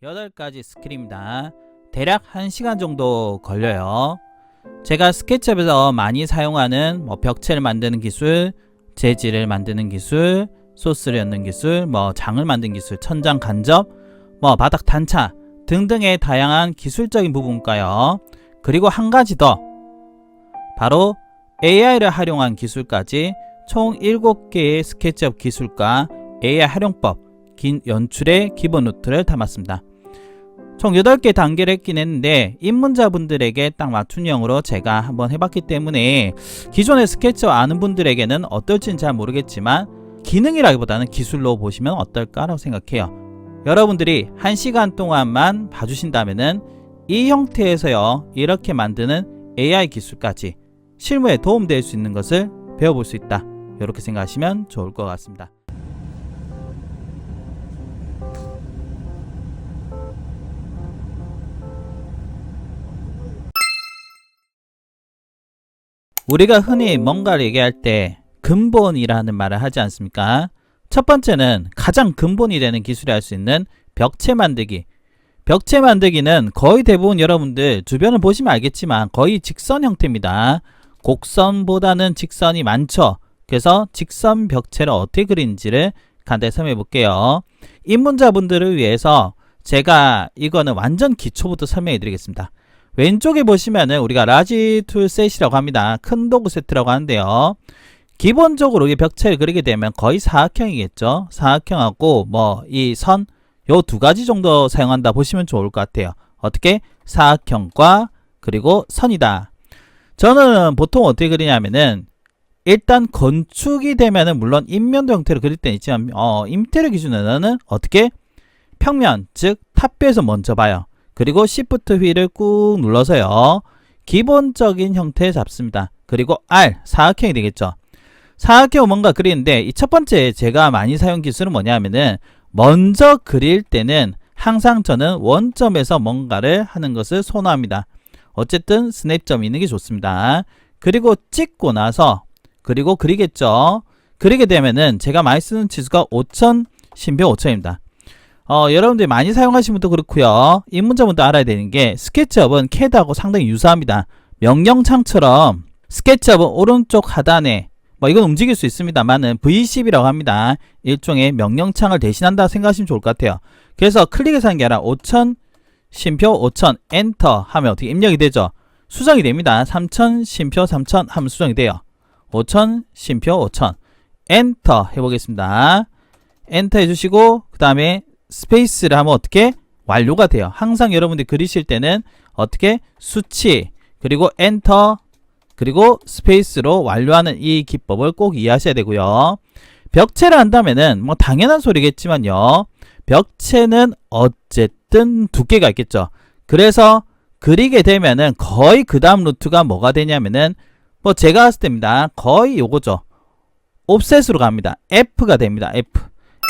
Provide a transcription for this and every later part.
8가지 스킬입니다. 대략 1시간 정도 걸려요. 제가 스케치업에서 많이 사용하는 벽체를 만드는 기술, 재질을 만드는 기술, 소스를 엮는 기술, 장을 만드는 기술, 천장 간접, 바닥 단차 등등의 다양한 기술적인 부분과요. 그리고 한 가지 더, 바로 AI를 활용한 기술까지 총 7개의 스케치업 기술과 AI 활용법, 연출의 기본 루트를 담았습니다. 총 8개 단계를 했긴 했는데 입문자분들에게 딱 맞춤형으로 제가 한번 해봤기 때문에 기존의 스케치업 아는 분들에게는 어떨지는 잘 모르겠지만 기능이라기보다는 기술로 보시면 어떨까라고 생각해요. 여러분들이 1시간 동안만 봐주신다면은 이 형태에서요, 이렇게 만드는 AI 기술까지 실무에 도움될 수 있는 것을 배워볼 수 있다, 이렇게 생각하시면 좋을 것 같습니다. 우리가 흔히 뭔가를 얘기할 때 근본이라는 말을 하지 않습니까? 첫 번째는 가장 근본이 되는 기술이 할 수 있는 벽체 만들기. 벽체 만들기는 거의 대부분 여러분들 주변을 보시면 알겠지만 거의 직선 형태입니다. 곡선보다는 직선이 많죠. 그래서 직선 벽체를 어떻게 그리는지를 간단히 설명해 볼게요. 입문자분들을 위해서 제가 이거는 완전 기초부터 설명해 드리겠습니다. 왼쪽에 보시면은 우리가 라지 툴 셋이라고 합니다. 큰 도구 세트라고 하는데요. 기본적으로 이 벽체를 그리게 되면 거의 사각형이겠죠. 사각형하고 이 선, 요 두 가지 정도 사용한다 보시면 좋을 것 같아요. 어떻게? 사각형과 그리고 선이다. 저는 보통 어떻게 그리냐면은 일단 건축이 되면은 물론 인면도 형태로 그릴 때는 있지만 인테리어 기준으로는 어떻게? 평면, 즉 탑뷰에서 먼저 봐요. 그리고 Shift 휠을 꾹 눌러서요, 기본적인 형태 잡습니다. 그리고 R, 사각형이 되겠죠. 사각형 뭔가 그리는데 이 첫 번째 제가 많이 사용 기술은 뭐냐면은 먼저 그릴 때는 항상 저는 원점에서 뭔가를 하는 것을 선호합니다. 어쨌든 스냅점이 있는 게 좋습니다. 그리고 찍고 나서 그리고 그리겠죠. 그리게 되면은 제가 많이 쓰는 치수가 5000, 신표 5000입니다. 여러분들이 많이 사용하시는 분도 그렇고요. 입문자분도 알아야 되는 게 스케치업은 CAD하고 상당히 유사합니다. 명령창처럼 스케치업은 오른쪽 하단에 이건 움직일 수 있습니다만은 V10이라고 합니다. 일종의 명령창을 대신한다 생각하시면 좋을 것 같아요. 그래서 클릭해서 하는 게 아니라 5000, 쉼표 5000, 엔터 하면 어떻게 입력이 되죠? 수정이 됩니다. 3000, 쉼표 3000 하면 수정이 돼요. 5000, 쉼표 5000, 엔터 해보겠습니다. 엔터 해주시고 그 다음에 스페이스를 하면 어떻게? 완료가 돼요. 항상 여러분들이 그리실 때는 어떻게? 수치 그리고 엔터 그리고 스페이스로 완료하는 이 기법을 꼭 이해하셔야 되고요. 벽체를 한다면은 당연한 소리겠지만요, 벽체는 어쨌든 두께가 있겠죠. 그래서 그리게 되면은 거의 그 다음 루트가 뭐가 되냐면은 제가 봤을 때입니다. 거의 요거죠. 옵셋으로 갑니다. F가 됩니다.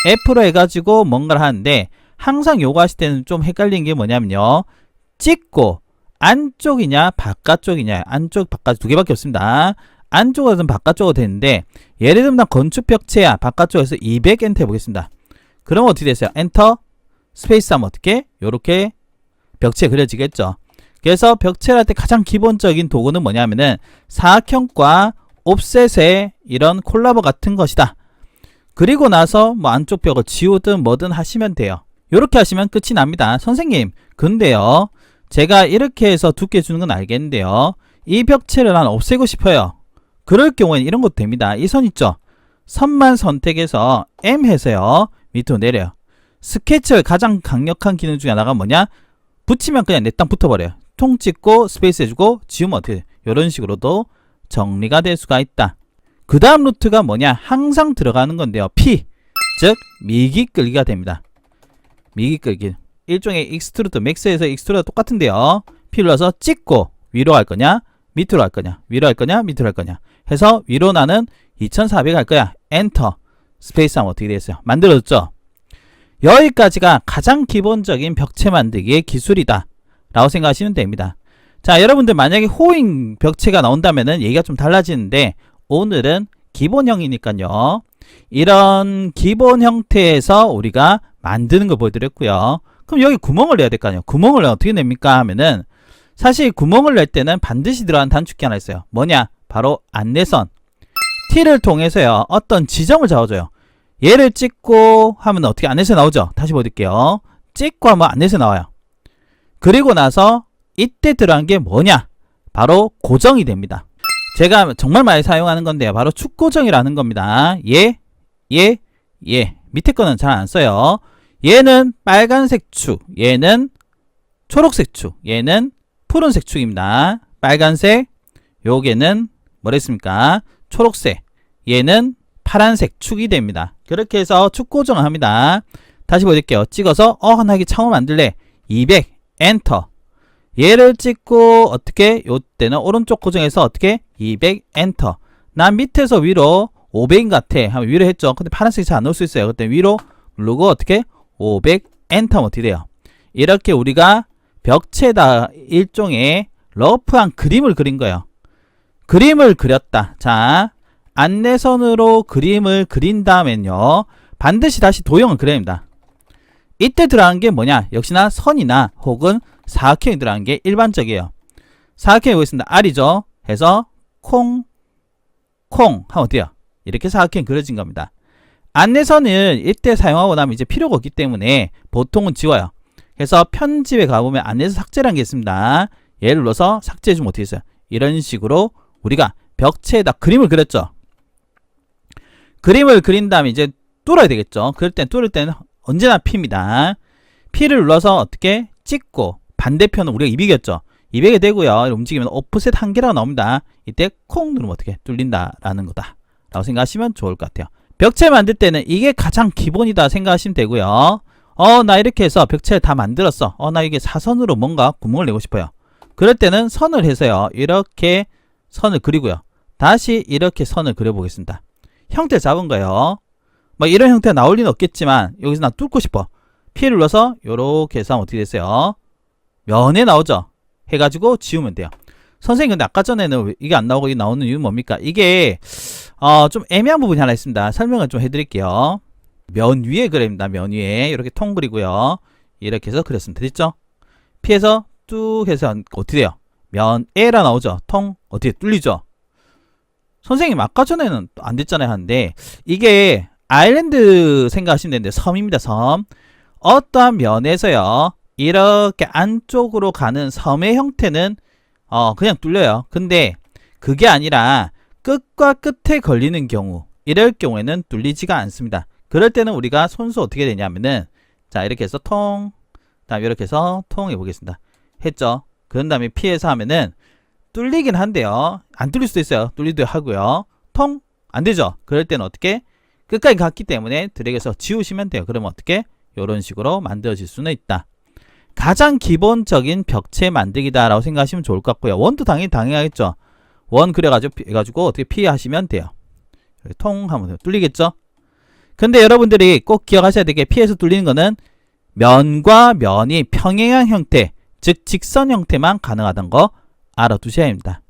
F로 해가지고 뭔가를 하는데 항상 요거 하실 때는 좀 헷갈리는 게 뭐냐면요, 찍고 안쪽이냐 바깥쪽이냐, 안쪽 바깥 두 개밖에 없습니다. 안쪽으로는 바깥쪽으로 되는데 예를 들면 건축 벽체야, 바깥쪽에서 200 엔터 해보겠습니다. 그러면 어떻게 됐어요? 엔터 스페이스 하면 어떻게? 요렇게 벽체 그려지겠죠. 그래서 벽체를 할 때 가장 기본적인 도구는 뭐냐면은 사각형과 옵셋의 이런 콜라보 같은 것이다. 그리고 나서 안쪽 벽을 지우든 뭐든 하시면 돼요. 요렇게 하시면 끝이 납니다. 선생님, 근데요, 제가 이렇게 해서 두께 주는 건 알겠는데요, 이 벽체를 난 없애고 싶어요. 그럴 경우에는 이런 것도 됩니다. 이 선 있죠? 선만 선택해서 M 해서요, 밑으로 내려요. 스케치의 가장 강력한 기능 중에 하나가 뭐냐? 붙이면 그냥 내 땅 붙어버려요. 통 찍고 스페이스 해주고 지우면 어떻게 돼요? 이런 식으로도 정리가 될 수가 있다. 그 다음 루트가 뭐냐? 항상 들어가는 건데요, P, 즉 미기 끌기가 됩니다. 미기 끌기, 일종의 익스트루드, 맥스에서 익스트루드가 똑같은데요, P 눌러서 찍고 위로 갈 거냐 밑으로 갈 거냐, 위로 갈 거냐 밑으로 갈 거냐 해서 위로 나는 2400 갈 거야. 엔터 스페이스 하면 어떻게 되겠어요? 만들어졌죠? 여기까지가 가장 기본적인 벽체 만들기의 기술이다 라고 생각하시면 됩니다. 자, 여러분들 만약에 호잉 벽체가 나온다면은 얘기가 좀 달라지는데 오늘은 기본형이니까요, 이런 기본 형태에서 우리가 만드는 거 보여드렸고요. 그럼 여기 구멍을 내야 될 거 아니에요. 구멍을 어떻게 냅니까 하면은 사실 구멍을 낼 때는 반드시 들어가는 단축키 하나 있어요. 뭐냐? 바로 안내선. T를 통해서요. 어떤 지점을 잡아줘요. 얘를 찍고 하면 어떻게 안내선 나오죠? 다시 보여드릴게요. 찍고 하면 안내선 나와요. 그리고 나서 이때 들어간 게 뭐냐? 바로 고정이 됩니다. 제가 정말 많이 사용하는 건데요. 바로 축 고정이라는 겁니다. 얘. 밑에 거는 잘 안 써요. 얘는 빨간색 축, 얘는 초록색 축, 얘는 푸른색 축입니다. 빨간색, 요게는 뭐랬습니까? 초록색, 얘는 파란색 축이 됩니다. 그렇게 해서 축 고정을 합니다. 다시 보여드릴게요. 찍어서 나 이게 창호 만들래. 200 엔터. 얘를 찍고 어떻게 요때는 오른쪽 고정해서 어떻게 200 엔터. 난 밑에서 위로 500인 것 같아 하면 위로 했죠. 근데 파란색이 잘 안 넣을 수 있어요. 그때 위로 누르고 어떻게 500 엔터 하면 어떻게 돼요? 이렇게 우리가 벽체에다 일종의 러프한 그림을 그린 거예요. 그림을 그렸다. 자, 안내선으로 그림을 그린 다음엔요. 반드시 다시 도형을 그려야 합니다. 이때 들어간 게 뭐냐? 역시나 선이나 혹은 사각형이 들어간 게 일반적이에요. 사각형이 여기 있습니다. R이죠. 해서 콩 하면 어때요? 이렇게 사각형이 그려진 겁니다. 안내선을 이때 사용하고 나면 이제 필요가 없기 때문에 보통은 지워요. 그래서 편집에 가보면 안내선 삭제라는 게 있습니다. 얘를 눌러서 삭제해주면 어떻게 있어요? 이런 식으로 우리가 벽체에다 그림을 그렸죠. 그림을 그린 다음에 이제 뚫어야 되겠죠. 그럴 땐 뚫을 때는 언제나 P입니다. P를 눌러서 어떻게 찍고 반대편은 우리가 200이었죠. 200이 되고요. 움직이면 오프셋 1개라고 나옵니다. 이때 콩 누르면 어떻게 뚫린다라는 거다 라고 생각하시면 좋을 것 같아요. 벽체 만들 때는 이게 가장 기본이다 생각하시면 되고요. 나 이렇게 해서 벽체를 다 만들었어. 나 이게 사선으로 뭔가 구멍을 내고 싶어요. 그럴 때는 선을 해서요. 이렇게 선을 그리고요. 다시 이렇게 선을 그려보겠습니다. 형태 잡은 거예요. 뭐 이런 형태가 나올 리는 없겠지만 여기서 나 뚫고 싶어. P를 눌러서 이렇게 해서 어떻게 됐어요? 면에 나오죠. 해가지고 지우면 돼요. 선생님 근데 아까 전에는 이게 안 나오고 이게 나오는 이유는 뭡니까? 이게 좀 애매한 부분이 하나 있습니다. 설명을 좀 해드릴게요. 면 위에 그립니다. 면 위에 이렇게 통 그리고요. 이렇게 해서 그렸습니다. 됐죠? P에서 뚝 해서 어떻게 돼요? 면에라 나오죠. 통 어떻게 뚫리죠? 선생님 아까 전에는 안 됐잖아요 하는데 이게 아일랜드 생각하시면 되는데 섬입니다. 섬. 어떠한 면에서요. 이렇게 안쪽으로 가는 섬의 형태는 그냥 뚫려요. 근데 그게 아니라 끝과 끝에 걸리는 경우 이럴 경우에는 뚫리지가 않습니다. 그럴 때는 우리가 손수 어떻게 되냐면은 자 이렇게 해서 통 다음에 이렇게 해서 통 해보겠습니다. 했죠. 그런 다음에 피해서 하면은 뚫리긴 한데요. 안 뚫릴 수도 있어요. 뚫리도 하고요. 통 안되죠. 그럴 때는 어떻게 끝까지 갔기 때문에 드래그해서 지우시면 돼요. 그러면 어떻게 이런 식으로 만들어질 수는 있다. 가장 기본적인 벽체 만들기다 라고 생각하시면 좋을 것 같고요. 원도 당연하겠죠. 원 그려가지고 해가지고 어떻게 피하시면 돼요. 통 하면 뚫리겠죠. 근데 여러분들이 꼭 기억하셔야 될 게 피해서 뚫리는 거는 면과 면이 평행한 형태 즉 직선 형태만 가능하다는 거 알아두셔야 합니다.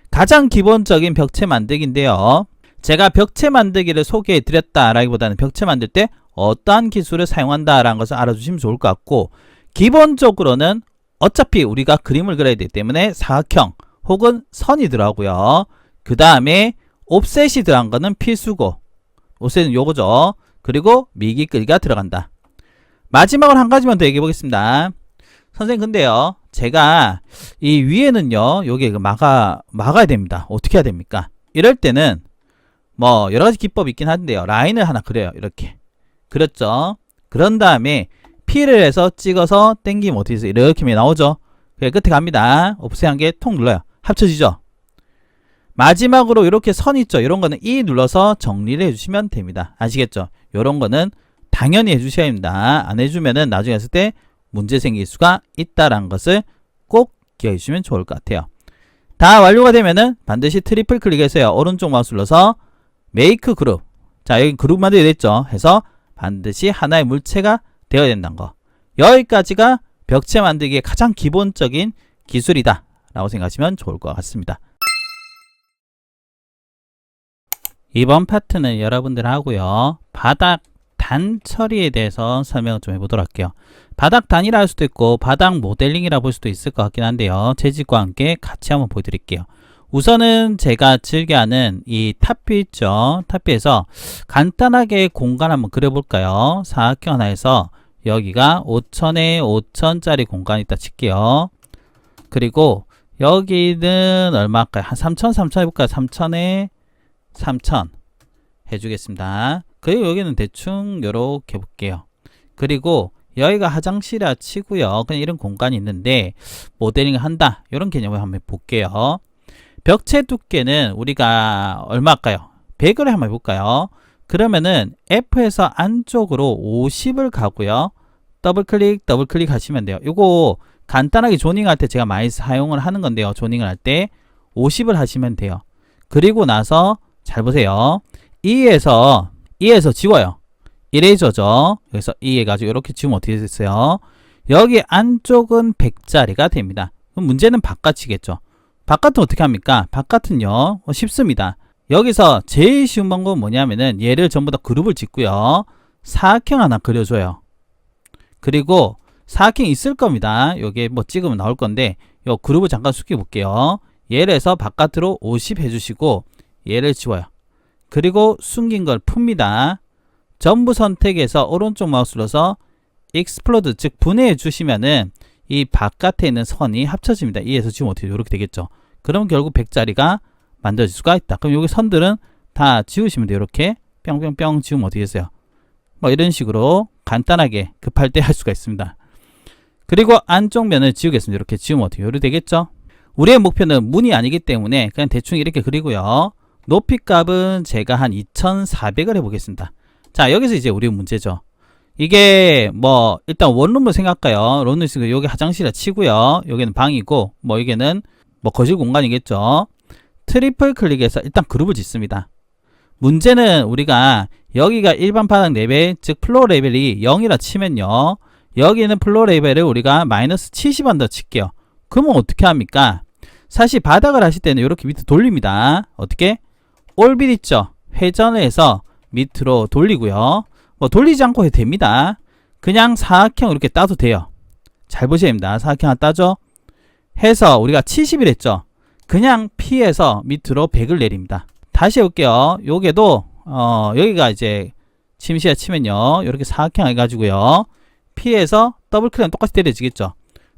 가장 기본적인 벽체 만들기인데요. 제가 벽체 만들기를 소개해 드렸다 라기보다는 벽체 만들 때 어떠한 기술을 사용한다 라는 것을 알아주시면 좋을 것 같고 기본적으로는 어차피 우리가 그림을 그려야 되기 때문에 사각형 혹은 선이 들어가고요. 그 다음에 옵셋이 들어간 거는 필수고 옵셋은 요거죠. 그리고 미기끌기가 들어간다. 마지막으로 한 가지만 더 얘기해 보겠습니다. 선생님 근데요 제가 이 위에는요 요게 막아야 됩니다. 어떻게 해야 됩니까? 이럴 때는 뭐 여러가지 기법이 있긴 한데요 라인을 하나 그려요. 이렇게 그렸죠. 그런 다음에 P를 해서 찍어서 당기면 어떻게 해서 이렇게 나오죠. 그래 끝에 갑니다. 오프셋 한 개 통 눌러요. 합쳐지죠. 마지막으로 이렇게 선 있죠. 이런 거는 E 눌러서 정리를 해주시면 됩니다. 아시겠죠? 이런 거는 당연히 해주셔야 합니다. 안 해주면은 나중에 했을 때 문제 생길 수가 있다라는 것을 꼭 기억해 주시면 좋을 것 같아요. 다 완료가 되면은 반드시 트리플 클릭해서요. 오른쪽 마우스 눌러서 메이크 그룹. 자 여기 그룹 만들게 됐죠. 해서 반드시 하나의 물체가 되어야 된다는 거. 여기까지가 벽체 만들기의 가장 기본적인 기술이다 라고 생각하시면 좋을 것 같습니다. 이번 파트는 여러분들 하고요 바닥 단 처리에 대해서 설명을 좀 해보도록 할게요. 바닥 단이라 할 수도 있고 바닥 모델링이라 볼 수도 있을 것 같긴 한데요. 재질과 함께 같이 한번 보여드릴게요. 우선은 제가 즐겨하는 이 탑뷰 있죠. 탑뷰에서 간단하게 공간 한번 그려볼까요? 사각형 하나에서 여기가 5,000에 5,000짜리 공간이 있다 칠게요. 그리고 여기는 얼마일까요? 한 3,000, 3,000 해볼까요? 3,000에 3,000 해주겠습니다. 그리고 여기는 대충 요렇게 볼게요. 그리고 여기가 화장실이라 치고요. 그냥 이런 공간이 있는데 모델링을 한다. 이런 개념을 한번 볼게요. 벽체 두께는 우리가 얼마일까요? 100을 한번 해볼까요? 그러면은 F에서 안쪽으로 50을 가고요. 더블 클릭 하시면 돼요. 요거 간단하게 조닝할 때 제가 많이 사용을 하는 건데요. 조닝을 할 때 50을 하시면 돼요. 그리고 나서 잘 보세요. E에서 지워요. 이레이저죠. 그래서 E 해가지고 이렇게 지우면 어떻게 됐어요? 여기 안쪽은 100짜리가 됩니다. 그럼 문제는 바깥이겠죠. 바깥은 어떻게 합니까? 바깥은요 쉽습니다. 여기서 제일 쉬운 방법은 뭐냐면은 얘를 전부 다 그룹을 짓고요. 사각형 하나 그려줘요. 그리고 사각형이 있을 겁니다. 여기 뭐 찍으면 나올 건데 요 그룹을 잠깐 숙여 볼게요. 얘를 해서 바깥으로 50 해주시고 얘를 지워요. 그리고 숨긴 걸 풉니다. 전부 선택해서 오른쪽 마우스 눌러서 익스플로드 즉 분해해 주시면은 이 바깥에 있는 선이 합쳐집니다. 이에서 지금 어떻게 이렇게 되겠죠. 그럼 결국 100짜리가 만들어질 수가 있다. 그럼 여기 선들은 다 지우시면 돼요. 이렇게 뿅뿅뿅 지우면 어떻게 됐어요. 뭐 이런 식으로 간단하게 급할 때 할 수가 있습니다. 그리고 안쪽 면을 지우겠습니다. 이렇게 지우면 어떻게 이렇게 되겠죠. 우리의 목표는 문이 아니기 때문에 그냥 대충 이렇게 그리고요. 높이 값은 제가 한 2400을 해보겠습니다. 자, 여기서 이제 우리 문제죠. 이게 뭐 일단 원룸으로 생각할까요? 론룸 쓰고 여기 화장실에 치고요. 여기는 방이고 뭐 여기는 뭐 거실 공간이겠죠. 트리플 클릭해서 일단 그룹을 짓습니다. 문제는 우리가 여기가 일반 바닥 레벨 즉 플로어 레벨이 0이라 치면요. 여기는 플로어 레벨을 우리가 마이너스 70만 더 칠게요. 그러면 어떻게 합니까? 사실 바닥을 하실 때는 이렇게 밑으로 돌립니다. 어떻게? 올빗 있죠? 회전을 해서 밑으로 돌리고요. 뭐 돌리지 않고 해도 됩니다. 그냥 사각형 이렇게 따도 돼요. 잘 보셔야 됩니다. 사각형 하나 따죠? 해서 우리가 70을 했죠? 그냥 P에서 밑으로 100을 내립니다. 다시 해볼게요. 요게도 여기가 이제 침시에 치면요. 이렇게 사각형 해가지고요. P에서 더블 클릭하면 똑같이 때려지겠죠?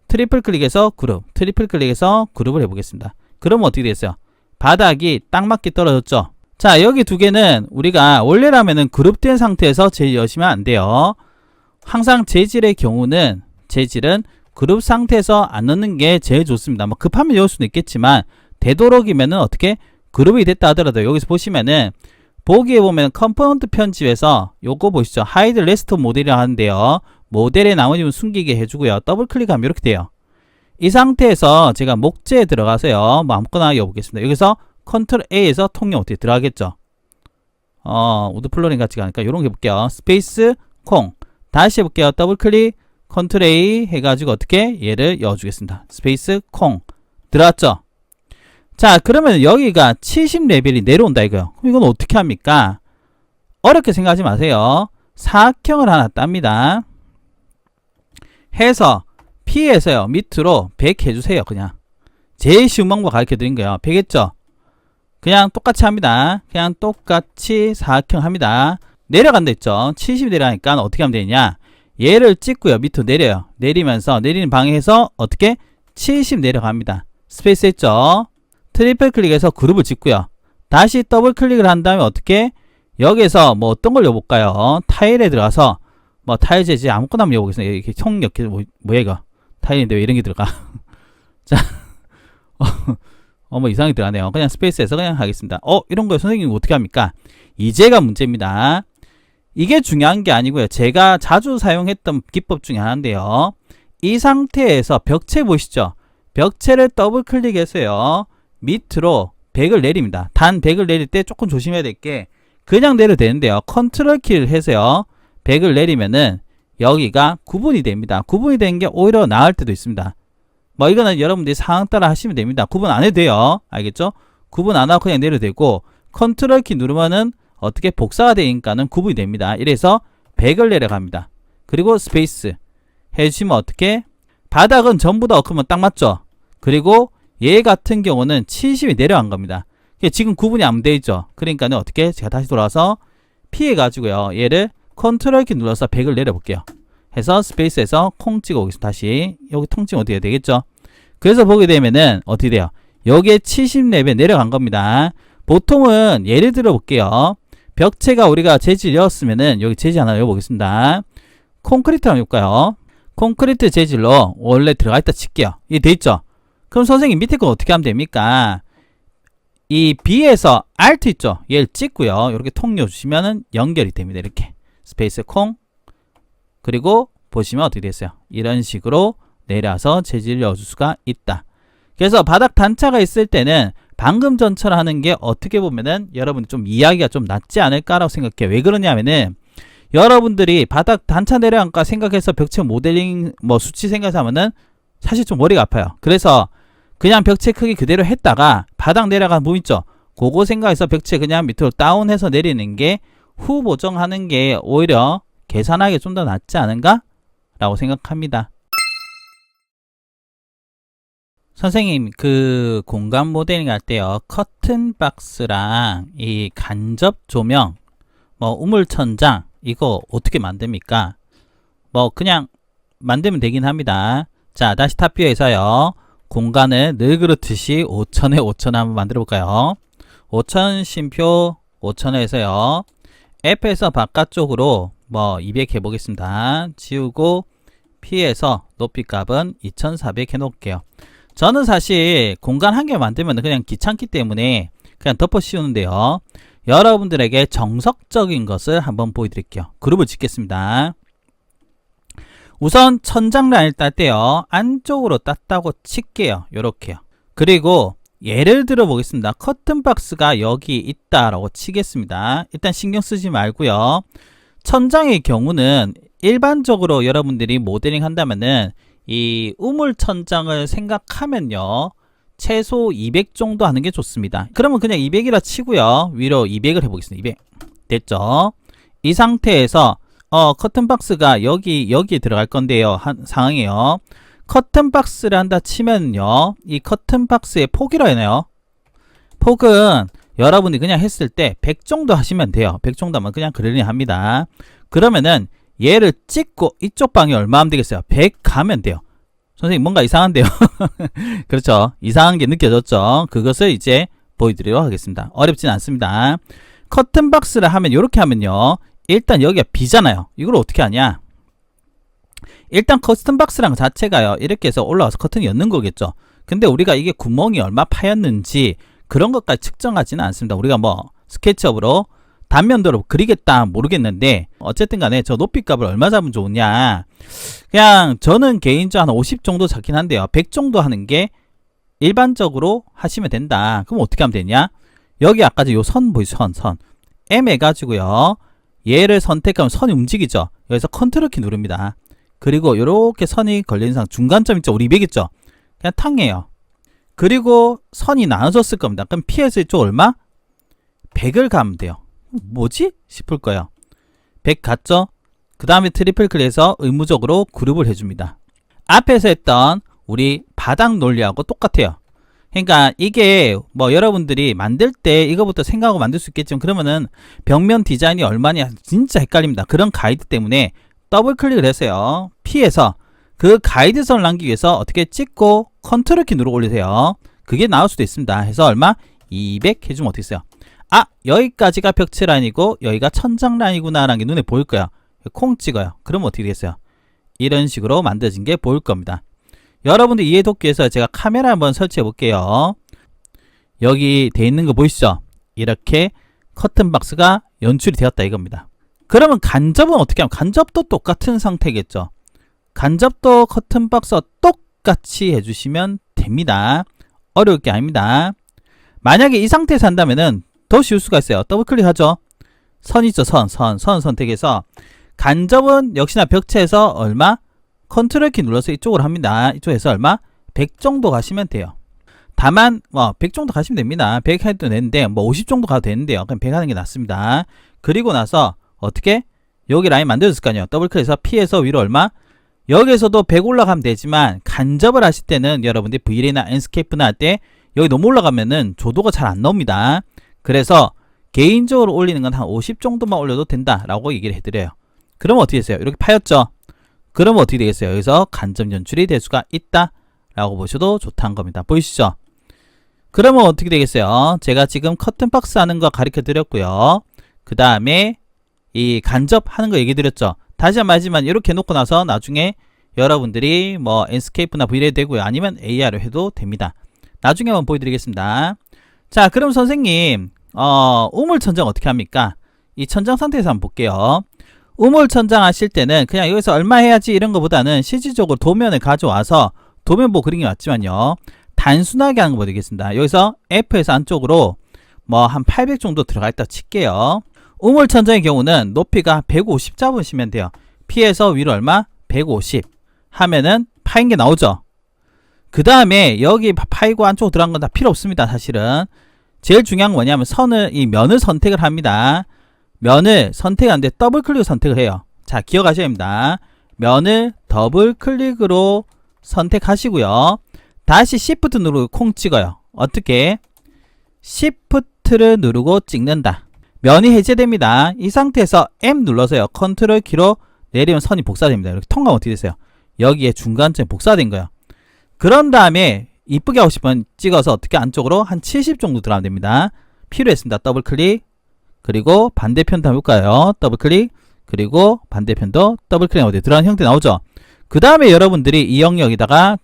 트리플 클릭해서 그룹, 트리플 클릭해서 그룹을 해보겠습니다. 그러면 어떻게 됐어요? 바닥이 딱 맞게 떨어졌죠? 자, 여기 두 개는 우리가 원래라면은 그룹된 상태에서 재질 여시면 안 돼요. 항상 재질의 경우는 재질은 그룹 상태에서 안 넣는 게 제일 좋습니다. 뭐 급하면 여을 수도 있겠지만 되도록이면은 어떻게 그룹이 됐다 하더라도 여기서 보시면은 보기에 보면 컴포넌트 편집에서 요거 보시죠. 하이드 레스트 모델이라고 하는데요. 모델의 나머지 부분 숨기게 해주고요. 더블 클릭하면 이렇게 돼요. 이 상태에서 제가 목재에 들어가서요. 뭐 아무거나 여보겠습니다. 여기서 컨트롤 A에서 통영 어떻게 들어가겠죠? 우드 플로링 같이 가니까 이런 거 해볼게요. 스페이스 콩 다시 해볼게요. 더블 클릭 컨트롤 A 해가지고 어떻게 얘를 여주겠습니다. 스페이스 콩 들어왔죠? 자, 그러면 여기가 70레벨이 내려온다 이거요. 그럼 이건 어떻게 합니까? 어렵게 생각하지 마세요. 사각형을 하나 땁니다. 해서 P에서요 밑으로 100 해주세요. 그냥 제일 쉬운 방법 가르쳐 드린 거예요. 100 했죠? 그냥 똑같이 합니다. 그냥 똑같이 사각형 합니다. 내려간다 했죠? 70 내려가니까 어떻게 하면 되냐? 얘를 찍고요. 밑으로 내려요. 내리면서 내리는 방향에서 어떻게? 70 내려갑니다. 스페이스 했죠? 트리플 클릭해서 그룹을 짓고요. 다시 더블 클릭을 한 다음에 어떻게? 여기에서 뭐 어떤 걸 여볼까요? 타일에 들어가서 뭐 타일 재질 아무거나 한번 여보겠습니다. 이렇게 총 이렇게 뭐야 이거? 타일인데 왜 이런 게 들어가? 자, 뭐 이상하게 들어가네요. 그냥 스페이스에서 그냥 하겠습니다. 이런 거 선생님 어떻게 합니까? 이제가 문제입니다. 이게 중요한 게 아니고요. 제가 자주 사용했던 기법 중에 하나인데요. 이 상태에서 벽체 보시죠? 벽체를 더블 클릭해서요. 밑으로 100을 내립니다. 단 100을 내릴 때 조금 조심해야 될 게 그냥 내려도 되는데요. 컨트롤 키를 해서요. 100을 내리면은 여기가 구분이 됩니다. 구분이 되는 게 오히려 나을 때도 있습니다. 뭐 이거는 여러분들이 상황 따라 하시면 됩니다. 구분 안 해도 돼요. 알겠죠? 구분 안 하고 그냥 내려도 되고 컨트롤 키 누르면은 어떻게 복사가 되니까는 구분이 됩니다. 이래서 100을 내려갑니다. 그리고 스페이스 해주시면 어떻게? 바닥은 전부 다 그러면 딱 맞죠? 그리고 얘 같은 경우는 70이 내려간 겁니다. 지금 구분이 안 돼 있죠? 그러니까는 어떻게? 제가 다시 돌아와서 피해가지고요. 얘를 컨트롤 키 눌러서 100을 내려볼게요. 해서 스페이스에서 콩 찍어 오겠습니다. 다시 여기 통 찍으면 어떻게 되겠죠? 그래서 보게 되면은 어떻게 돼요? 여기에 70렙에 내려간 겁니다. 보통은 예를 들어 볼게요. 벽체가 우리가 재질이었으면은 여기 재질 하나 넣어보겠습니다. 콘크리트 한번 해볼까요? 콘크리트 재질로 원래 들어가 있다 칠게요. 이게 돼 있죠? 그럼 선생님 밑에 건 어떻게 하면 됩니까? 이 B에서 Alt 있죠? 얘를 찍고요. 이렇게 통 넣어주시면은 연결이 됩니다. 이렇게 스페이스 콩 그리고 보시면 어떻게 됐어요? 이런 식으로 내려서 재질을 넣어줄 수가 있다. 그래서 바닥 단차가 있을 때는 방금 전처럼 하는 게 어떻게 보면은 여러분이 좀 이해하기가 좀 낫지 않을까라고 생각해요. 왜 그러냐면은 여러분들이 바닥 단차 내려간가 생각해서 벽체 모델링 뭐 수치 생각해서 하면은 사실 좀 머리가 아파요. 그래서 그냥 벽체 크기 그대로 했다가 바닥 내려간 부분 있죠? 그거 생각해서 벽체 그냥 밑으로 다운해서 내리는 게 후 보정하는 게 오히려 계산하기 좀 더 낫지 않은가? 라고 생각합니다. 선생님 그 공간 모델링 할 때요. 커튼 박스랑 이 간접 조명 뭐 우물 천장 이거 어떻게 만듭니까? 뭐 그냥 만들면 되긴 합니다. 자 다시 탑뷰에서요. 공간을 늘 그렇듯이 5000에 5000 한번 만들어 볼까요? 5000 쉼표 5000에서요. F에서 바깥쪽으로 뭐 200 해보겠습니다. 지우고 P에서 높이 값은 2400 해놓을게요. 저는 사실 공간 한 개 만들면 그냥 귀찮기 때문에 그냥 덮어 씌우는데요. 여러분들에게 정석적인 것을 한번 보여드릴게요. 그룹을 짓겠습니다. 우선 천장 라인을 딸 때요. 안쪽으로 땄다고 칠게요. 요렇게요. 그리고 예를 들어 보겠습니다. 커튼 박스가 여기 있다라고 치겠습니다. 일단 신경 쓰지 말고요. 천장의 경우는 일반적으로 여러분들이 모델링 한다면은 이 우물 천장을 생각하면요. 최소 200 정도 하는 게 좋습니다. 그러면 그냥 200이라 치고요. 위로 200을 해보겠습니다. 200. 됐죠? 이 상태에서 커튼 박스가 여기에 들어갈 건데요. 한 상황이에요. 커튼 박스를 한다 치면요. 이 커튼 박스의 폭이라 해요. 폭은 여러분이 그냥 했을 때 100 정도 하시면 돼요. 100 정도 하면 그냥 그러려 합니다. 그러면은 얘를 찍고 이쪽 방이 얼마 하면 되겠어요? 100 가면 돼요. 선생님 뭔가 이상한데요? 그렇죠. 이상한 게 느껴졌죠. 그것을 이제 보여드리도록 하겠습니다. 어렵진 않습니다. 커튼 박스를 하면 이렇게 하면요. 일단 여기가 B잖아요. 이걸 어떻게 하냐? 일단 커튼 박스랑 자체가요. 이렇게 해서 올라와서 커튼이 였는 거겠죠. 근데 우리가 이게 구멍이 얼마 파였는지 그런 것까지 측정하지는 않습니다. 우리가 뭐 스케치업으로 단면도로 그리겠다 모르겠는데 어쨌든 간에 저 높이값을 얼마 잡으면 좋으냐. 그냥 저는 개인적으로 한 50 정도 잡긴 한데요. 100 정도 하는 게 일반적으로 하시면 된다. 그럼 어떻게 하면 되냐? 여기 아까 요 선 보이죠? 선 M 해가지고요. 얘를 선택하면 선이 움직이죠. 여기서 컨트롤 키 누릅니다. 그리고 이렇게 선이 걸리는 상황 중간점 있죠. 우리 200 있죠. 그냥 탕해요. 그리고 선이 나눠졌을 겁니다. 그럼 P에서 이쪽 얼마? 100을 가면 돼요. 뭐지? 싶을 거예요. 100 갔죠? 그 다음에 트리플 클릭해서 의무적으로 그룹을 해줍니다. 앞에서 했던 우리 바닥 논리하고 똑같아요. 그러니까 이게 뭐 여러분들이 만들 때 이거부터 생각하고 만들 수 있겠지만 그러면은 벽면 디자인이 얼마냐 진짜 헷갈립니다. 그런 가이드 때문에 더블 클릭을 했어요. P에서 그 가이드선을 남기기 위해서 어떻게 찍고 컨트롤 키 눌러 올리세요. 그게 나올 수도 있습니다. 해서 얼마? 200 해주면 어떻게 써요? 아 여기까지가 벽체 라인이고 여기가 천장 라인이구나 라는 게 눈에 보일 거예요. 콩 찍어요. 그러면 어떻게 되겠어요? 이런 식으로 만들어진 게 보일 겁니다. 여러분들 이해 돕기 위해서 제가 카메라 한번 설치해 볼게요. 여기 돼 있는 거 보이시죠? 이렇게 커튼 박스가 연출이 되었다 이겁니다. 그러면 간접은 어떻게 하면 간접도 똑같은 상태겠죠. 간접도 커튼 박스와 똑같이 해주시면 됩니다. 어려울 게 아닙니다. 만약에 이 상태에서 한다면은 더 쉬울 수가 있어요. 더블 클릭하죠. 선 있죠. 선 선택해서 간접은 역시나 벽체에서 얼마? 컨트롤 키 눌러서 이쪽으로 합니다. 이쪽에서 얼마? 100 정도 가시면 돼요. 다만 100 정도 가시면 됩니다. 100 해도 되는데 뭐 50 정도 가도 되는데요. 그럼 100 하는 게 낫습니다. 그리고 나서 어떻게? 여기 라인 만들어졌을 거 아니에요. 더블클릭해서 P에서 위로 얼마? 여기에서도 100 올라가면 되지만 간접을 하실 때는 여러분들이 V레이나 엔스케이프나 할 때 여기 너무 올라가면은 조도가 잘 안 나옵니다. 그래서 개인적으로 올리는 건 한 50 정도만 올려도 된다라고 얘기를 해드려요. 그러면 어떻게 됐어요? 이렇게 파였죠? 그러면 어떻게 되겠어요? 여기서 간접 연출이 될 수가 있다 라고 보셔도 좋다는 겁니다. 보이시죠? 그러면 어떻게 되겠어요? 제가 지금 커튼박스 하는 거 가르쳐 드렸고요. 그 다음에 이 간접 하는 거 얘기 드렸죠. 다시 한번 하지만 이렇게 해놓고 나서 나중에 여러분들이 뭐 엔스케이프나 V레이 되고요. 아니면 AR을 해도 됩니다. 나중에 한번 보여드리겠습니다. 자, 그럼 선생님 우물천장 어떻게 합니까? 이 천장 상태에서 한번 볼게요. 우물천장 하실 때는 그냥 여기서 얼마 해야지 이런 거보다는 실질적으로 도면을 가져와서 도면 보고 그린 게 맞지만요. 단순하게 하는 거 보여드리겠습니다. 여기서 F에서 안쪽으로 뭐 한 800 정도 들어가 있다 칠게요. 우물천장의 경우는 높이가 150 잡으시면 돼요. P에서 위로 얼마? 150 하면은 파인 게 나오죠. 그 다음에 여기 파이고 안쪽으로 들어간 건 다 필요 없습니다. 사실은 제일 중요한 건 뭐냐면 이 면을 선택을 합니다. 면을 선택하는데 더블 클릭으로 선택을 해요. 자, 기억하셔야 됩니다. 면을 더블 클릭으로 선택하시고요. 다시 Shift 누르고 콩 찍어요. 어떻게? Shift를 누르고 찍는다. 면이 해제됩니다. 이 상태에서 M 눌러서요. 컨트롤 키로 내리면 선이 복사됩니다. 이렇게 통과하면 어떻게 되세요? 여기에 중간점 복사된 거예요. 그런 다음에 이쁘게 하고 싶으면 찍어서 어떻게 안쪽으로 한 70 정도 들어가면 됩니다. 필요했습니다. 더블 클릭. 그리고 반대편도 한번 볼까요? 더블 클릭. 그리고 반대편도 더블 클릭 하면 들어가는 형태 나오죠. 그 다음에 여러분들이 이 영역에다가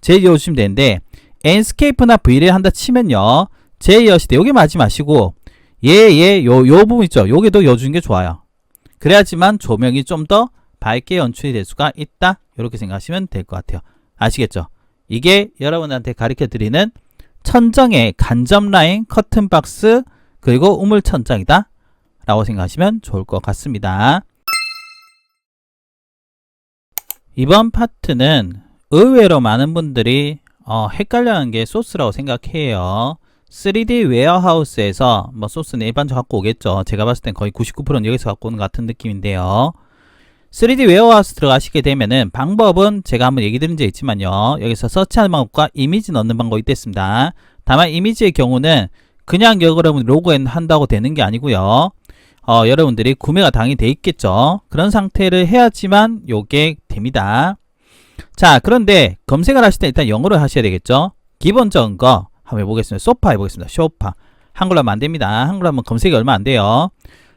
제이어주시면 되는데 엔스케이프나 V를 한다 치면요. 제이어실 때 여기 맞지 마시고 요 부분 있죠. 여기도 여주는 게 좋아요. 그래야지만 조명이 좀 더 밝게 연출이 될 수가 있다. 이렇게 생각하시면 될 것 같아요. 아시겠죠? 이게 여러분한테 가르쳐 드리는 천정의 간접 라인, 커튼 박스, 그리고 우물 천장이다 라고 생각하시면 좋을 것 같습니다. 이번 파트는 의외로 많은 분들이 헷갈려하는 게 소스라고 생각해요. 3D 웨어하우스에서 뭐 소스는 일반적으로 갖고 오겠죠. 제가 봤을 땐 거의 99%는 여기서 갖고 오는 것 같은 느낌인데요. 3D 웨어하우스 들어가시게 되면은 방법은 제가 한번 얘기 드린 적 있지만요. 여기서 서치하는 방법과 이미지 넣는 방법이 있겠습니다. 다만 이미지의 경우는 그냥 여러분 로그인 한다고 되는 게 아니고요. 여러분들이 구매가 당연히 돼 있겠죠. 그런 상태를 해야지만 요게 됩니다. 자, 그런데 검색을 하실 때 일단 영어로 하셔야 되겠죠. 기본적인 거 한번 해보겠습니다. 소파 해보겠습니다. 소파. 한글로 하면 안 됩니다. 한글로 하면 검색이 얼마 안 돼요.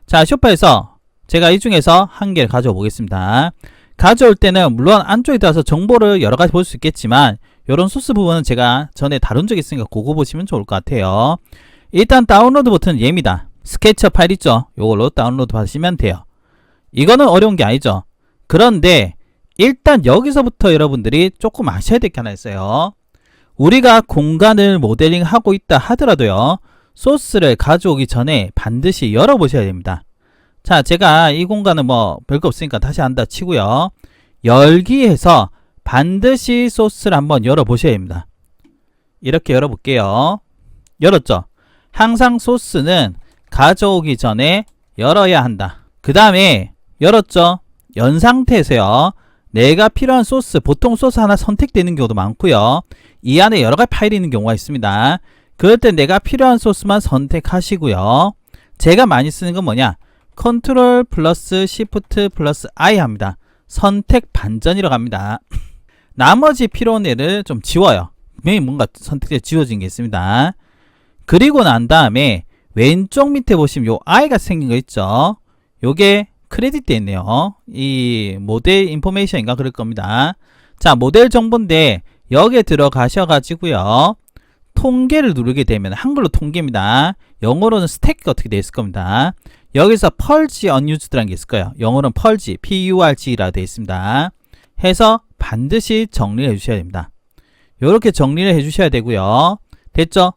자, 소파에서 제가 이 중에서 한 개를 가져와 보겠습니다. 가져올 때는 물론 안쪽에 들어가서 정보를 여러 가지 볼 수 있겠지만 이런 소스 부분은 제가 전에 다룬 적이 있으니까 그거 보시면 좋을 것 같아요. 일단 다운로드 버튼은 얘입니다. 스케치업 파일 있죠? 이걸로 다운로드 하시면 돼요. 이거는 어려운 게 아니죠. 그런데 일단 여기서부터 여러분들이 조금 아셔야 될 게 하나 있어요. 우리가 공간을 모델링 하고 있다 하더라도요. 소스를 가져오기 전에 반드시 열어보셔야 됩니다. 자, 제가 이 공간은 뭐 별거 없으니까 다시 한다 치고요. 열기해서 반드시 소스를 한번 열어보셔야 됩니다. 이렇게 열어볼게요. 열었죠? 항상 소스는 가져오기 전에 열어야 한다. 그 다음에 열었죠? 연 상태에서요. 내가 필요한 소스, 보통 소스 하나 선택되는 경우도 많고요. 이 안에 여러 가지 파일이 있는 경우가 있습니다. 그럴 때 내가 필요한 소스만 선택하시고요. 제가 많이 쓰는 건 뭐냐? 컨트롤 플러스 시프트 플러스 I 합니다. 선택 반전이라고 합니다. 나머지 필요한 애를 좀 지워요. 분명히 뭔가 선택돼 지워진 게 있습니다. 그리고 난 다음에 왼쪽 밑에 보시면 요 I가 생긴 거 있죠? 요게 크레딧 되어 있네요. 이 모델 인포메이션인가 그럴 겁니다. 자, 모델 정보인데 여기에 들어가셔 가지고요. 통계를 누르게 되면 한글로 통계입니다. 영어로는 스택이 어떻게 되어 있을 겁니다. 여기서 펄지 unUsed라는 게 있을 거예요. 영어로는 펄지, PURG라 되어 있습니다. 해서 반드시 정리를 해주셔야 됩니다. 이렇게 정리를 해주셔야 되고요. 됐죠?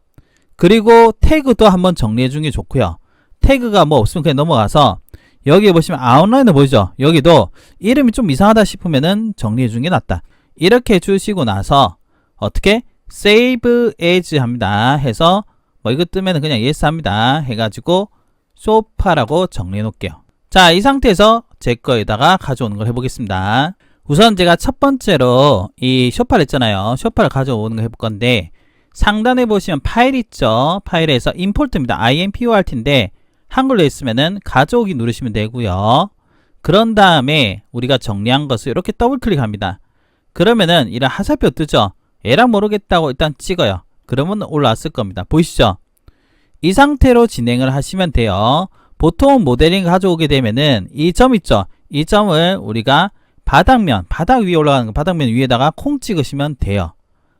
그리고 태그도 한번 정리해 주는 게 좋고요. 태그가 뭐 없으면 그냥 넘어가서 여기 보시면 아웃라인을 보이죠? 여기도 이름이 좀 이상하다 싶으면은 정리해 주는 게 낫다. 이렇게 해주시고 나서 어떻게? Save as 합니다. 해서 뭐 이거 뜨면은 그냥 yes 합니다. 해가지고 소파라고 정리해 놓을게요. 자, 이 상태에서 제 거에다가 가져오는 걸 해보겠습니다. 우선 제가 첫 번째로 이 쇼파를 했잖아요. 쇼파를 가져오는 거 해볼 건데, 상단에 보시면 파일 있죠. 파일에서 임포트입니다. IMPORT인데 한글로 있으면은 가져오기 누르시면 되고요. 그런 다음에 우리가 정리한 것을 이렇게 더블 클릭합니다. 그러면은 이런 화살표 뜨죠. 에라 모르겠다고 일단 찍어요. 그러면 올라왔을 겁니다. 보이시죠? 이 상태로 진행을 하시면 돼요. 보통 모델링 가져오게 되면은 이 점 있죠. 이 점을 우리가 바닥면, 바닥 위에 올라가는 거, 바닥면 위에다가 콩 찍으시면 돼요.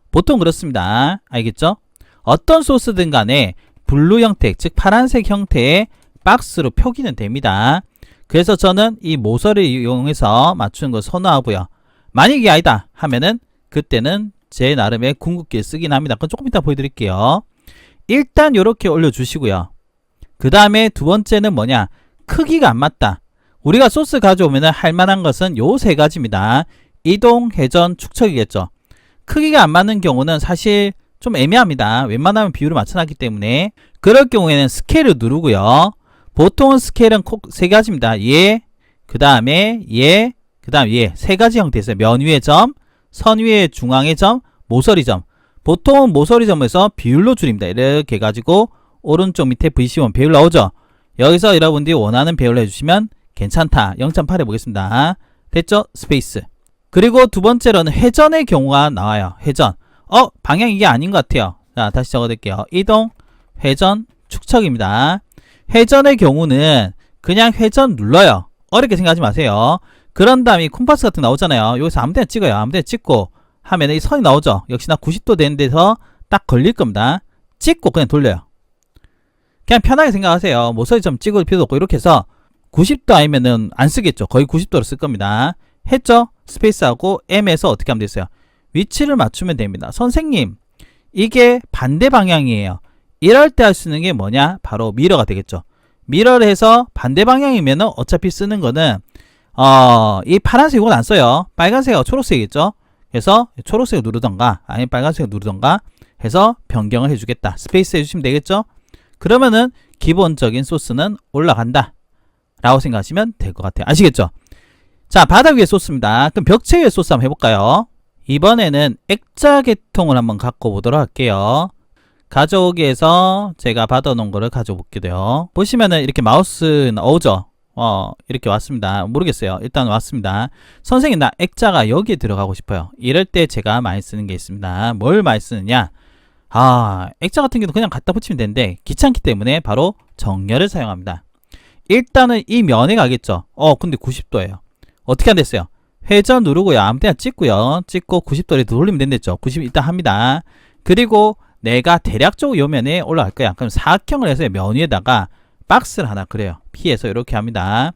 보통 그렇습니다. 알겠죠? 어떤 소스든 간에 블루 형태, 즉 파란색 형태의 박스로 표기는 됩니다. 그래서 저는 이 모서리를 이용해서 맞추는 걸 선호하고요. 만약에 아니다 하면은 그때는 제 나름의 궁극기를 쓰긴 합니다. 그건 조금 이따 보여드릴게요. 일단 이렇게 올려주시고요. 그 다음에 두 번째는 뭐냐? 크기가 안 맞다. 우리가 소스 가져오면 할 만한 것은 요 세 가지입니다. 이동, 회전, 축척이겠죠. 크기가 안 맞는 경우는 사실 좀 애매합니다. 웬만하면 비율을 맞춰놨기 때문에. 그럴 경우에는 스케일을 누르고요. 보통은 스케일은 꼭 세 가지입니다. 얘, 그 다음에 얘, 그 다음 얘. 세 가지 형태 있어요. 면 위의 점, 선 위의 중앙의 점, 모서리 점. 보통은 모서리 점에서 비율로 줄입니다. 이렇게 해가지고 오른쪽 밑에 VC1 배율 나오죠. 여기서 여러분들이 원하는 배율로 해주시면 괜찮다. 0.8 해보겠습니다. 됐죠? 스페이스. 그리고 두 번째로는 회전의 경우가 나와요. 회전. 방향 이게 아닌 것 같아요. 자, 다시 적어드릴게요. 이동, 회전, 축척입니다. 회전의 경우는 그냥 회전 눌러요. 어렵게 생각하지 마세요. 그런 다음에 콤파스 같은 거 나오잖아요. 여기서 아무 데나 찍어요. 아무 데나 찍고 하면 이 선이 나오죠. 역시나 90도 되는 데서 딱 걸릴 겁니다. 찍고 그냥 돌려요. 그냥 편하게 생각하세요. 모서리 좀 찍을 필요도 없고 이렇게 해서 90도 아니면은 안 쓰겠죠. 거의 90도로 쓸 겁니다. 했죠? 스페이스하고 M에서 어떻게 하면 되겠어요? 위치를 맞추면 됩니다. 선생님, 이게 반대 방향이에요. 이럴 때 할 수 있는 게 뭐냐? 바로 미러가 되겠죠. 미러를 해서 반대 방향이면은 어차피 쓰는 거는 이 파란색 이건 안 써요. 빨간색하고 초록색이겠죠. 그래서 초록색을 누르던가 아니면 빨간색을 누르던가 해서 변경을 해주겠다. 스페이스 해주시면 되겠죠. 그러면은 기본적인 소스는 올라간다 라고 생각하시면 될 것 같아요. 아시겠죠? 자, 바닥 위에 소스입니다. 그럼 벽체 위에 소스 한번 해볼까요? 이번에는 액자 계통을 한번 갖고 보도록 할게요. 가져오기에서 제가 받아놓은 거를 가져볼게요. 보시면은 이렇게 마우스 나오죠? 이렇게 왔습니다. 모르겠어요. 일단 왔습니다. 선생님, 나 액자가 여기에 들어가고 싶어요. 이럴 때 제가 많이 쓰는 게 있습니다. 뭘 많이 쓰느냐? 액자 같은 경우도 그냥 갖다 붙이면 되는데 귀찮기 때문에 바로 정렬을 사용합니다. 일단은 이 면에 가겠죠. 근데 90도예요. 어떻게 안 됐어요? 회전 누르고요. 아무 데나 찍고요. 찍고 90도로 돌리면 된댔죠. 90 일단 합니다. 그리고 내가 대략적으로 요 면에 올라갈 거야. 그럼 사각형을 해서 면 위에다가 박스를 하나 그려요. P에서 이렇게 합니다.